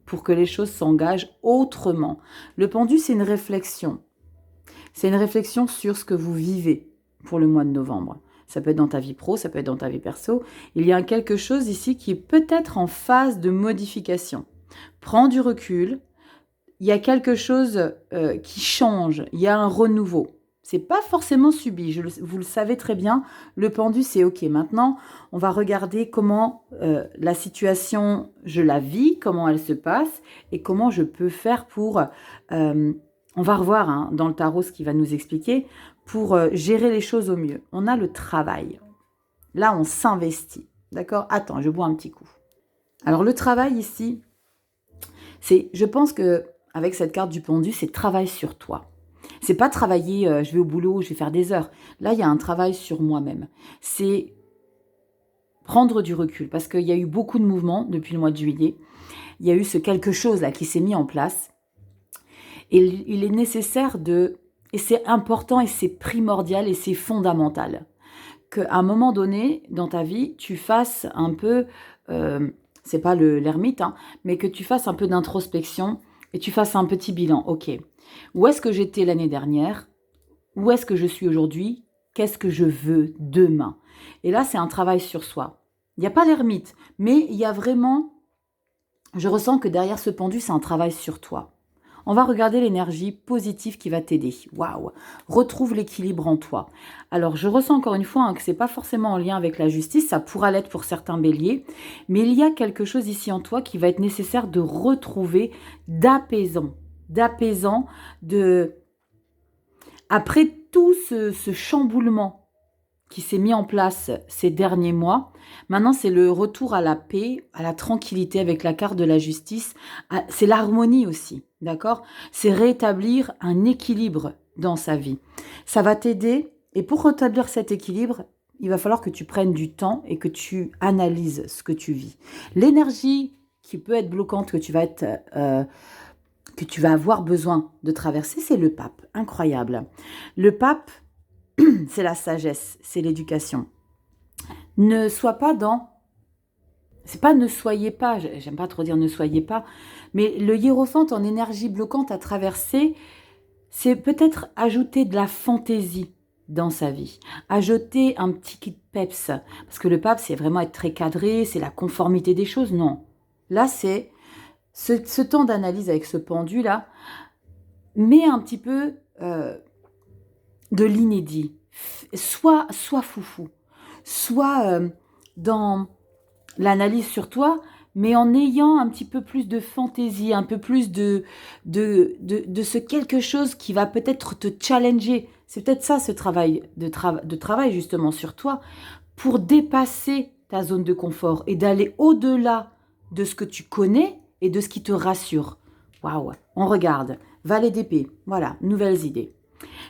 pour que les choses s'engagent autrement. Le pendu, c'est une réflexion. C'est une réflexion sur ce que vous vivez pour le mois de novembre. Ça peut être dans ta vie pro, ça peut être dans ta vie perso. Il y a quelque chose ici qui est peut-être en phase de modification. Prends du recul. Il y a quelque chose qui change. Il y a un renouveau. C'est pas forcément subi. Vous le savez très bien. Le pendu, c'est OK. Maintenant, on va regarder comment la situation, je la vis, comment elle se passe et comment je peux faire pour... on va revoir dans le tarot ce qui va nous expliquer pour gérer les choses au mieux. On a le travail. Là, on s'investit. D'accord? Attends, je bois un petit coup. Alors, le travail ici, je pense que avec cette carte du pendu, c'est travail sur toi. C'est pas travailler, je vais au boulot, je vais faire des heures. Là, il y a un travail sur moi-même. C'est prendre du recul parce qu'il y a eu beaucoup de mouvements depuis le mois de juillet. Il y a eu ce quelque chose là qui s'est mis en place. Et il est nécessaire et c'est important et c'est primordial et c'est fondamental, qu'à un moment donné dans ta vie, tu fasses un peu, c'est pas l'ermite, mais que tu fasses un peu d'introspection et tu fasses un petit bilan. Ok, où est-ce que j'étais l'année dernière? Où est-ce que je suis aujourd'hui? Qu'est-ce que je veux demain? Et là, c'est un travail sur soi. Il n'y a pas l'ermite, mais il y a vraiment, je ressens que derrière ce pendu, c'est un travail sur toi. On va regarder l'énergie positive qui va t'aider. Waouh! Retrouve l'équilibre en toi. Alors, je ressens encore une fois que ce n'est pas forcément en lien avec la justice, ça pourra l'être pour certains béliers, mais il y a quelque chose ici en toi qui va être nécessaire de retrouver d'apaisant. Après tout ce chamboulement qui s'est mis en place ces derniers mois, maintenant c'est le retour à la paix, à la tranquillité avec la carte de la justice, c'est l'harmonie aussi, d'accord? C'est rétablir un équilibre dans sa vie. Ça va t'aider et pour rétablir cet équilibre, il va falloir que tu prennes du temps et que tu analyses ce que tu vis. L'énergie qui peut être bloquante, que tu vas être que tu vas avoir besoin de traverser, c'est le pape. Incroyable. Le pape, c'est la sagesse, c'est l'éducation. Ne sois pas dans... C'est pas ne soyez pas, j'aime pas trop dire ne soyez pas, mais le hiérophante en énergie bloquante à traverser, c'est peut-être ajouter de la fantaisie dans sa vie, ajouter un petit kit peps, parce que le pape, c'est vraiment être très cadré, c'est la conformité des choses, non. Là, c'est ce temps d'analyse avec ce pendu-là, met un petit peu de l'inédit. Soit foufou, soit dans l'analyse sur toi, mais en ayant un petit peu plus de fantaisie, un peu plus de ce quelque chose qui va peut-être te challenger. C'est peut-être ça ce travail de travail justement sur toi, pour dépasser ta zone de confort et d'aller au-delà de ce que tu connais et de ce qui te rassure. Waouh, on regarde. Valet d'épée, voilà, nouvelles idées.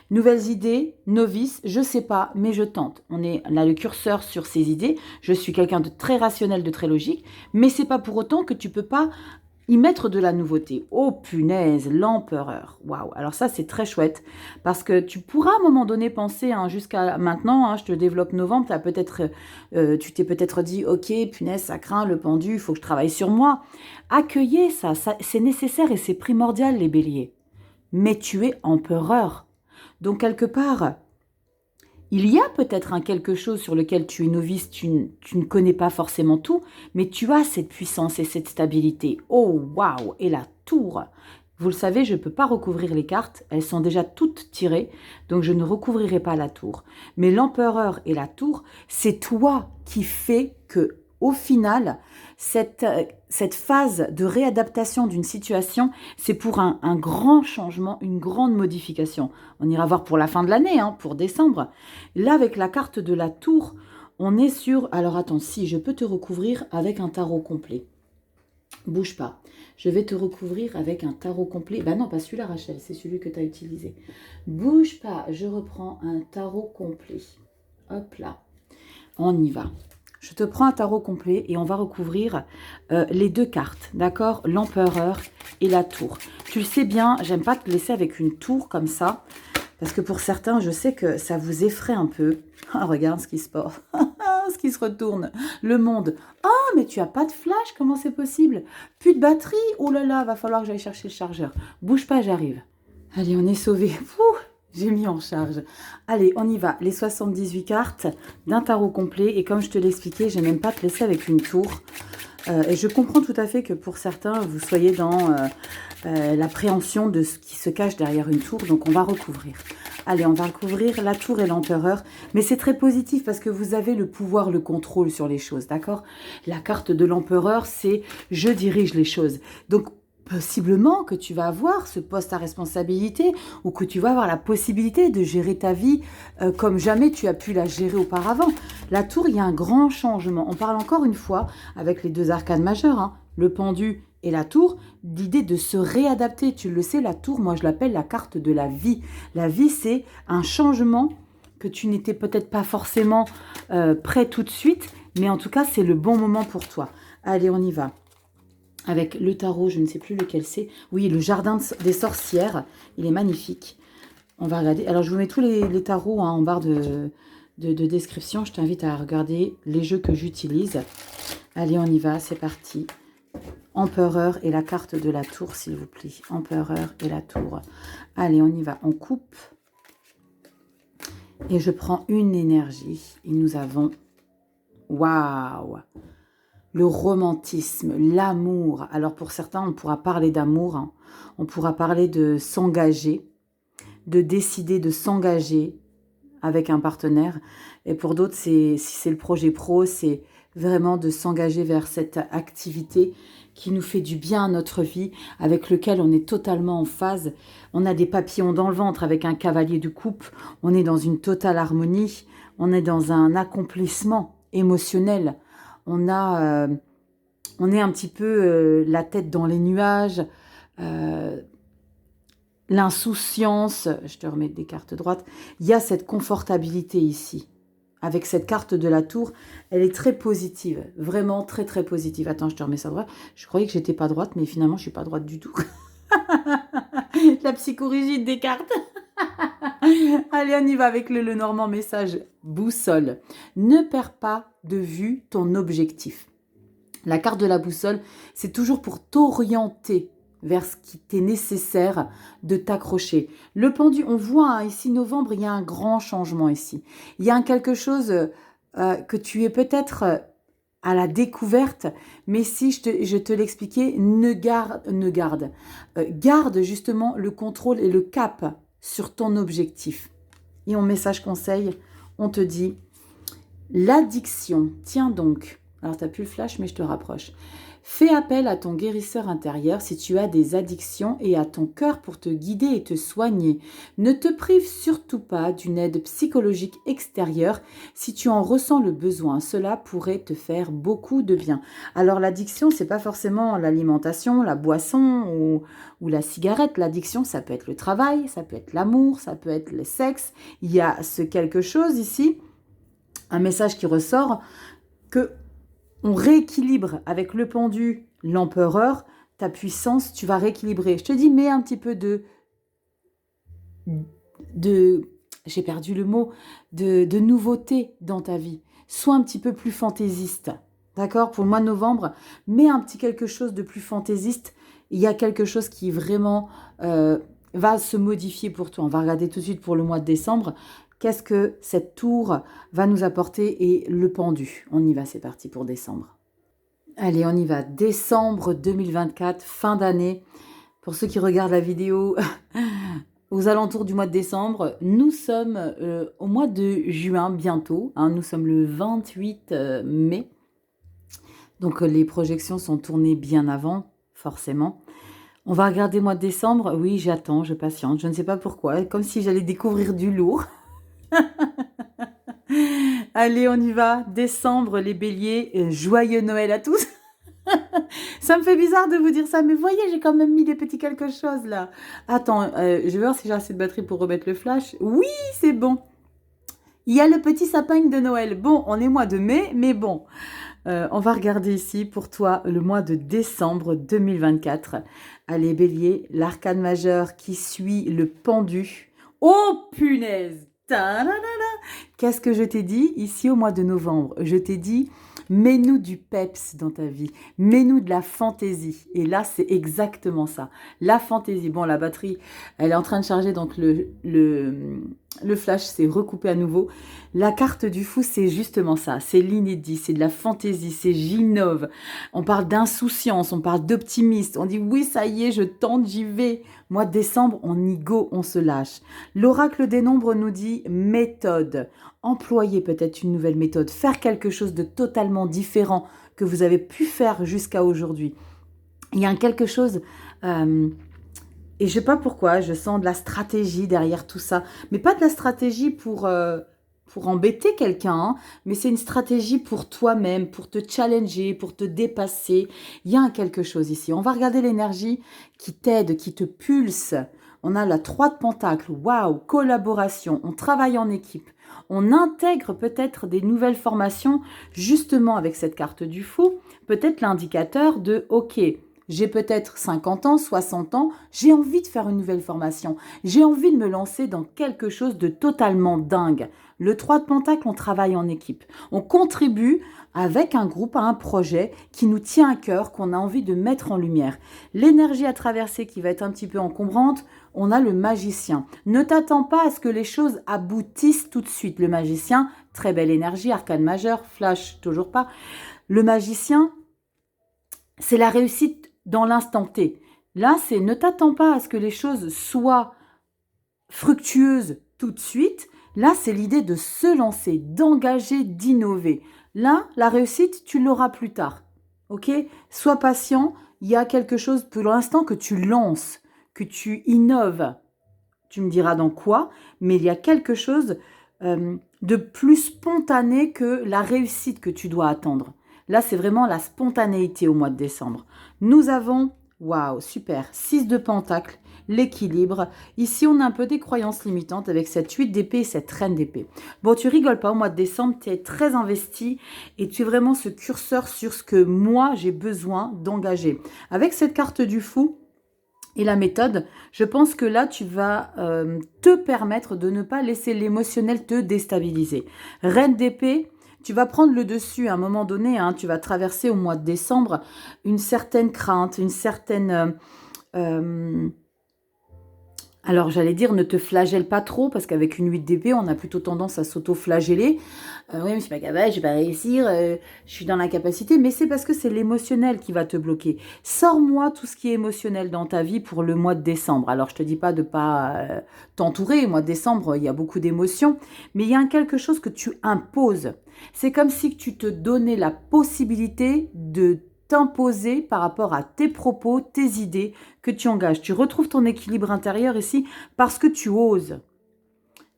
Nouvelles idées, novice, je sais pas, mais je tente. On est là le curseur sur ces idées. Je suis quelqu'un de très rationnel, de très logique, mais c'est pas pour autant que tu peux pas y mettre de la nouveauté. Oh punaise, l'empereur. Waouh. Alors ça c'est très chouette parce que tu pourras à un moment donné penser, hein, jusqu'à maintenant, hein, je te développe novembre, tu t'es peut-être dit, ok, punaise, ça craint le pendu, il faut que je travaille sur moi. Accueillez ça c'est nécessaire et c'est primordial les béliers. Mais tu es empereur. Donc, quelque part, il y a peut-être un quelque chose sur lequel tu es novice, tu ne connais pas forcément tout, mais tu as cette puissance et cette stabilité. Oh, waouh! Et la tour! Vous le savez, je ne peux pas recouvrir les cartes, elles sont déjà toutes tirées, donc je ne recouvrirai pas la tour. Mais l'empereur et la tour, c'est toi qui fais que, au final, cette phase de réadaptation d'une situation, c'est pour un grand changement, une grande modification. On ira voir pour la fin de l'année, hein, pour décembre. Là, avec la carte de la tour, on est sur... Alors attends, si, je peux te recouvrir avec un tarot complet. Bouge pas. Je vais te recouvrir avec un tarot complet. Bah non, pas celui-là, Rachel, c'est celui que tu as utilisé. Bouge pas, je reprends un tarot complet. Hop là, on y va. Je te prends un tarot complet et on va recouvrir les deux cartes, d'accord? L'empereur et la tour. Tu le sais bien, j'aime pas te laisser avec une tour comme ça, parce que pour certains, je sais que ça vous effraie un peu. Ah, regarde ce qui se passe, ce qui se retourne, le monde. Ah, mais tu as pas de flash, comment c'est possible? Plus de batterie? Oh là là, va falloir que j'aille chercher le chargeur. Bouge pas, j'arrive. Allez, on est sauvés. J'ai mis en charge. Allez, on y va. Les 78 cartes d'un tarot complet. Et comme je te l'expliquais, je n'aime pas te laisser avec une tour. Et je comprends tout à fait que pour certains, vous soyez dans l'appréhension de ce qui se cache derrière une tour. Donc, on va recouvrir. Allez, on va recouvrir la tour et l'empereur. Mais c'est très positif parce que vous avez le pouvoir, le contrôle sur les choses, d'accord? La carte de l'empereur, c'est « je dirige les choses ». Donc, possiblement que tu vas avoir ce poste à responsabilité ou que tu vas avoir la possibilité de gérer ta vie comme jamais tu as pu la gérer auparavant. La tour, il y a un grand changement. On parle encore une fois, avec les deux arcanes majeures, hein, le pendu et la tour, d'idée de se réadapter. Tu le sais, la tour, moi je l'appelle la carte de la vie. La vie, c'est un changement que tu n'étais peut-être pas forcément prêt tout de suite, mais en tout cas, c'est le bon moment pour toi. Allez, on y va. Avec le tarot, je ne sais plus lequel c'est. Oui, le jardin des sorcières. Il est magnifique. On va regarder. Alors, je vous mets tous les tarots, hein, en barre de description. Je t'invite à regarder les jeux que j'utilise. Allez, on y va. C'est parti. Empereur et la carte de la tour, s'il vous plaît. Empereur et la tour. Allez, on y va. On coupe. Et je prends une énergie. Et nous avons... Waouh! Le romantisme, l'amour. Alors pour certains, on pourra parler d'amour, hein. On pourra parler de s'engager, de décider de s'engager avec un partenaire. Et pour d'autres, si c'est le projet pro, c'est vraiment de s'engager vers cette activité qui nous fait du bien à notre vie, avec lequel on est totalement en phase. On a des papillons dans le ventre avec un cavalier de coupe. On est dans une totale harmonie. On est dans un accomplissement émotionnel. On est un petit peu la tête dans les nuages, l'insouciance, je te remets des cartes droites, il y a cette confortabilité ici. Avec cette carte de la tour, elle est très positive, vraiment très très positive. Attends, je te remets ça droit. Je croyais que j'étais pas droite, mais finalement je suis pas droite du tout. La psychorigide des cartes. Allez, on y va avec le Normand message boussole. Ne perds pas de vue ton objectif. La carte de la boussole, c'est toujours pour t'orienter vers ce qui t'est nécessaire de t'accrocher. Le pendu, on voit hein, ici novembre, il y a un grand changement ici. Il y a quelque chose que tu es peut-être à la découverte, mais si je te l'expliquais, garde justement le contrôle et le cap sur ton objectif. Et en message conseil, on te dit, l'addiction, tiens donc, alors tu n'as plus le flash, mais je te rapproche. Fais appel à ton guérisseur intérieur si tu as des addictions et à ton cœur pour te guider et te soigner. Ne te prive surtout pas d'une aide psychologique extérieure si tu en ressens le besoin. Cela pourrait te faire beaucoup de bien. Alors l'addiction, c'est pas forcément l'alimentation, la boisson ou la cigarette. L'addiction, ça peut être le travail, ça peut être l'amour, ça peut être le sexe. Il y a ce quelque chose ici, un message qui ressort que on rééquilibre avec le pendu, l'empereur, ta puissance, tu vas rééquilibrer. Je te dis, mets un petit peu j'ai perdu le mot, de nouveauté dans ta vie. Sois un petit peu plus fantaisiste. D'accord? Pour le mois de novembre, mets un petit quelque chose de plus fantaisiste. Il y a quelque chose qui vraiment va se modifier pour toi. On va regarder tout de suite pour le mois de décembre. Qu'est-ce que cette tour va nous apporter et le pendu. On y va, c'est parti pour décembre. Allez, on y va. Décembre 2024, fin d'année. Pour ceux qui regardent la vidéo aux alentours du mois de décembre, nous sommes au mois de juin bientôt. Hein, nous sommes le 28 mai. Donc les projections sont tournées bien avant, forcément. On va regarder mois de décembre. Oui, j'attends, je patiente. Je ne sais pas pourquoi. Comme si j'allais découvrir du lourd. Allez, on y va. Décembre, les béliers. Joyeux Noël à tous. Ça me fait bizarre de vous dire ça, mais voyez, j'ai quand même mis des petits quelque chose là. Attends, je vais voir si j'ai assez de batterie pour remettre le flash. Oui, c'est bon. Il y a le petit sapin de Noël. Bon, on est mois de mai, mais bon. On va regarder ici pour toi le mois de décembre 2024. Allez, bélier, l'arcane majeur qui suit le pendu. Oh, punaise! Qu'est-ce que je t'ai dit ici au mois de novembre? Je t'ai dit, mets-nous du peps dans ta vie, mets-nous de la fantaisie. Et là, c'est exactement ça. La fantaisie. Bon, la batterie, elle est en train de charger, donc le flash s'est recoupé à nouveau. La carte du fou, c'est justement ça. C'est l'inédit, c'est de la fantaisie, c'est j'innove. On parle d'insouciance, on parle d'optimiste. On dit oui, ça y est, je tente, j'y vais. Mois de décembre, on y go, on se lâche. L'oracle des nombres nous dit méthode. Employer peut-être une nouvelle méthode, faire quelque chose de totalement différent que vous avez pu faire jusqu'à aujourd'hui. Il y a quelque chose... et je sais pas pourquoi, je sens de la stratégie derrière tout ça. Mais pas de la stratégie pour embêter quelqu'un, hein, mais c'est une stratégie pour toi-même, pour te challenger, pour te dépasser. Il y a quelque chose ici. On va regarder l'énergie qui t'aide, qui te pulse. On a la 3 de Pentacle. Waouh, collaboration. On travaille en équipe. On intègre peut-être des nouvelles formations justement avec cette carte du fou. Peut-être l'indicateur de « Ok ». J'ai peut-être 50 ans, 60 ans, j'ai envie de faire une nouvelle formation. J'ai envie de me lancer dans quelque chose de totalement dingue. Le 3 de Pentacle, on travaille en équipe. On contribue avec un groupe à un projet qui nous tient à cœur, qu'on a envie de mettre en lumière. L'énergie à traverser qui va être un petit peu encombrante, on a le magicien. Ne t'attends pas à ce que les choses aboutissent tout de suite. Le magicien, très belle énergie, arcane majeur, flash, toujours pas. Le magicien, c'est la réussite dans l'instant T. Là, c'est ne t'attends pas à ce que les choses soient fructueuses tout de suite. Là, c'est l'idée de se lancer, d'engager, d'innover. Là, la réussite, tu l'auras plus tard. Ok? Sois patient. Il y a quelque chose pour l'instant que tu lances, que tu innoves. Tu me diras dans quoi, mais il y a quelque chose de plus spontané que la réussite que tu dois attendre. Là, c'est vraiment la spontanéité au mois de décembre. Nous avons, waouh, super, 6 de Pentacle, l'équilibre. Ici, on a un peu des croyances limitantes avec cette 8 d'épée et cette reine d'épée. Bon, tu rigoles pas, au mois de décembre, tu es très investi et tu es vraiment ce curseur sur ce que moi, j'ai besoin d'engager. Avec cette carte du fou, Et la méthode, je pense que là, tu vas te permettre de ne pas laisser l'émotionnel te déstabiliser. Reine d'épée, tu vas prendre le dessus à un moment donné, hein, tu vas traverser au mois de décembre une certaine crainte, une certaine... alors, j'allais dire, ne te flagelle pas trop, parce qu'avec une 8 d'épée, on a plutôt tendance à s'auto-flageller. Oui, mais je suis pas capable, je vais pas réussir, je suis dans l'incapacité. Mais c'est parce que c'est l'émotionnel qui va te bloquer. Sors-moi tout ce qui est émotionnel dans ta vie pour le mois de décembre. Alors, je te dis pas de pas t'entourer. Au mois de décembre, il y a beaucoup d'émotions. Mais il y a quelque chose que tu imposes. C'est comme si tu te donnais la possibilité de t'imposer par rapport à tes propos, tes idées que tu engages. Tu retrouves ton équilibre intérieur ici parce que tu oses.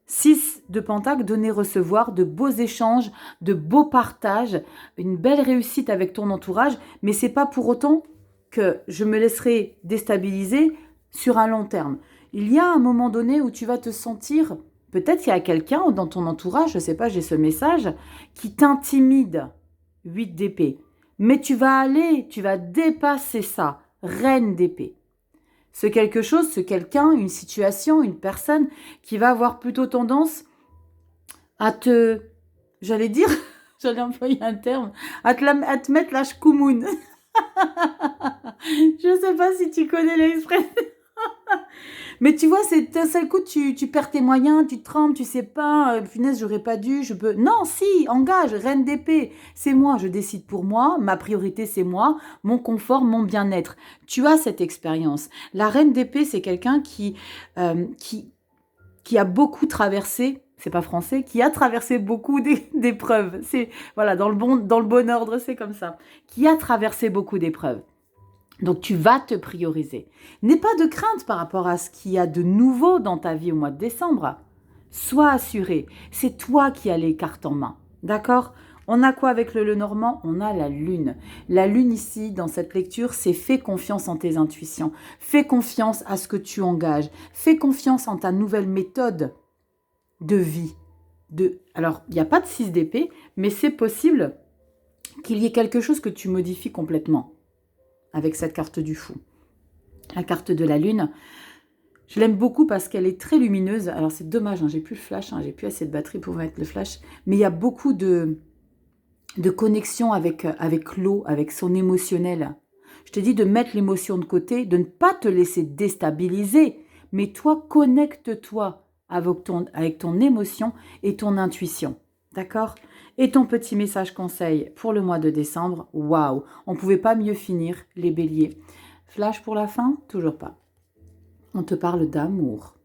6 de Pentacle, donner, recevoir, de beaux échanges, de beaux partages, une belle réussite avec ton entourage, mais c'est pas pour autant que je me laisserai déstabiliser sur un long terme. Il y a un moment donné où tu vas te sentir, peut-être qu'il y a quelqu'un dans ton entourage, je sais pas, j'ai ce message, qui t'intimide, 8 d'épée. Mais tu vas dépasser ça, reine d'épée. Ce quelque chose, ce quelqu'un, une situation, une personne qui va avoir plutôt tendance à te, j'allais dire, j'allais employer un terme, à te mettre la chkoumoune. Je ne sais pas si tu connais l'expression. Mais tu vois, c'est d'un seul coup, tu perds tes moyens, tu trembles, tu sais pas, punaise, j'aurais pas dû, je peux... Non, si, engage, reine d'épée, c'est moi, je décide pour moi, ma priorité c'est moi, mon confort, mon bien-être. Tu as cette expérience. La reine d'épée, c'est quelqu'un qui a beaucoup traversé, c'est pas français, qui a traversé beaucoup d'épreuves. C'est, voilà, dans le bon ordre, c'est comme ça. Qui a traversé beaucoup d'épreuves. Donc, tu vas te prioriser. N'aie pas de crainte par rapport à ce qu'il y a de nouveau dans ta vie au mois de décembre. Sois assuré. C'est toi qui as les cartes en main. D'accord ? On a quoi avec le Lenormand ? On a la lune. La lune ici, dans cette lecture, c'est fais confiance en tes intuitions. Fais confiance à ce que tu engages. Fais confiance en ta nouvelle méthode de vie. Alors, il n'y a pas de 6 d'épée, mais c'est possible qu'il y ait quelque chose que tu modifies complètement avec cette carte du fou. La carte de la lune, je l'aime beaucoup parce qu'elle est très lumineuse. Alors c'est dommage, hein, j'ai plus le flash, j'ai plus assez de batterie pour mettre le flash, mais il y a beaucoup de connexion avec l'eau, avec son émotionnel. Je te dis de mettre l'émotion de côté, de ne pas te laisser déstabiliser, mais toi, connecte-toi avec ton émotion et ton intuition. D'accord ? Et ton petit message conseil pour le mois de décembre, waouh, on ne pouvait pas mieux finir, les béliers. Flash pour la fin? Toujours pas. On te parle d'amour.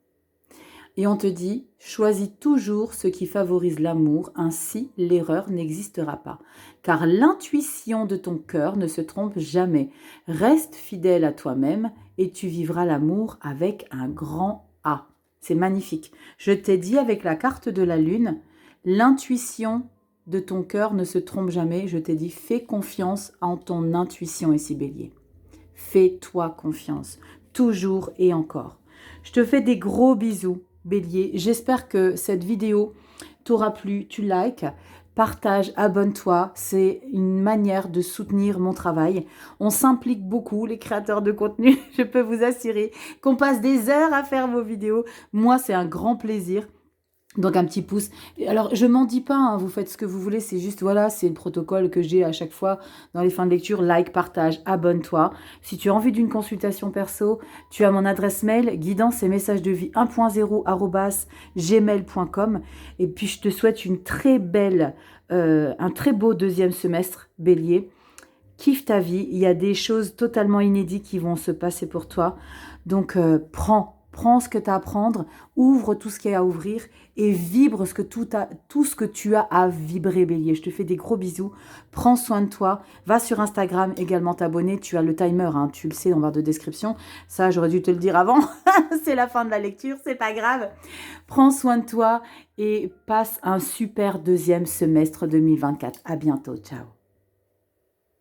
Et on te dit, choisis toujours ce qui favorise l'amour, ainsi l'erreur n'existera pas. Car l'intuition de ton cœur ne se trompe jamais. Reste fidèle à toi-même et tu vivras l'amour avec un grand A. C'est magnifique. Je t'ai dit avec la carte de la lune, l'intuition de ton cœur ne se trompe jamais. Je t'ai dit, fais confiance en ton intuition ici, bélier. Fais-toi confiance, toujours et encore. Je te fais des gros bisous, bélier. J'espère que cette vidéo t'aura plu. Tu likes, partage, abonne-toi. C'est une manière de soutenir mon travail. On s'implique beaucoup, les créateurs de contenu. Je peux vous assurer qu'on passe des heures à faire vos vidéos. Moi, c'est un grand plaisir. Donc un petit pouce. Alors je m'en dis pas, hein, vous faites ce que vous voulez, c'est juste, voilà, c'est le protocole que j'ai à chaque fois dans les fins de lecture. Like, partage, abonne-toi. Si tu as envie d'une consultation perso, tu as mon adresse mail, guidance et messages de vie 1.0@gmail.com. Et puis je te souhaite une très belle, un très beau deuxième semestre, bélier. Kiffe ta vie, il y a des choses totalement inédites qui vont se passer pour toi. Donc prends ce que tu as à prendre, ouvre tout ce qu'il y a à ouvrir et vibre tout ce que tu as à vibrer, bélier. Je te fais des gros bisous. Prends soin de toi. Va sur Instagram également t'abonner. Tu as le timer, hein, tu le sais en barre de description. Ça, j'aurais dû te le dire avant. C'est la fin de la lecture, c'est pas grave. Prends soin de toi et passe un super deuxième semestre 2024. À bientôt. Ciao.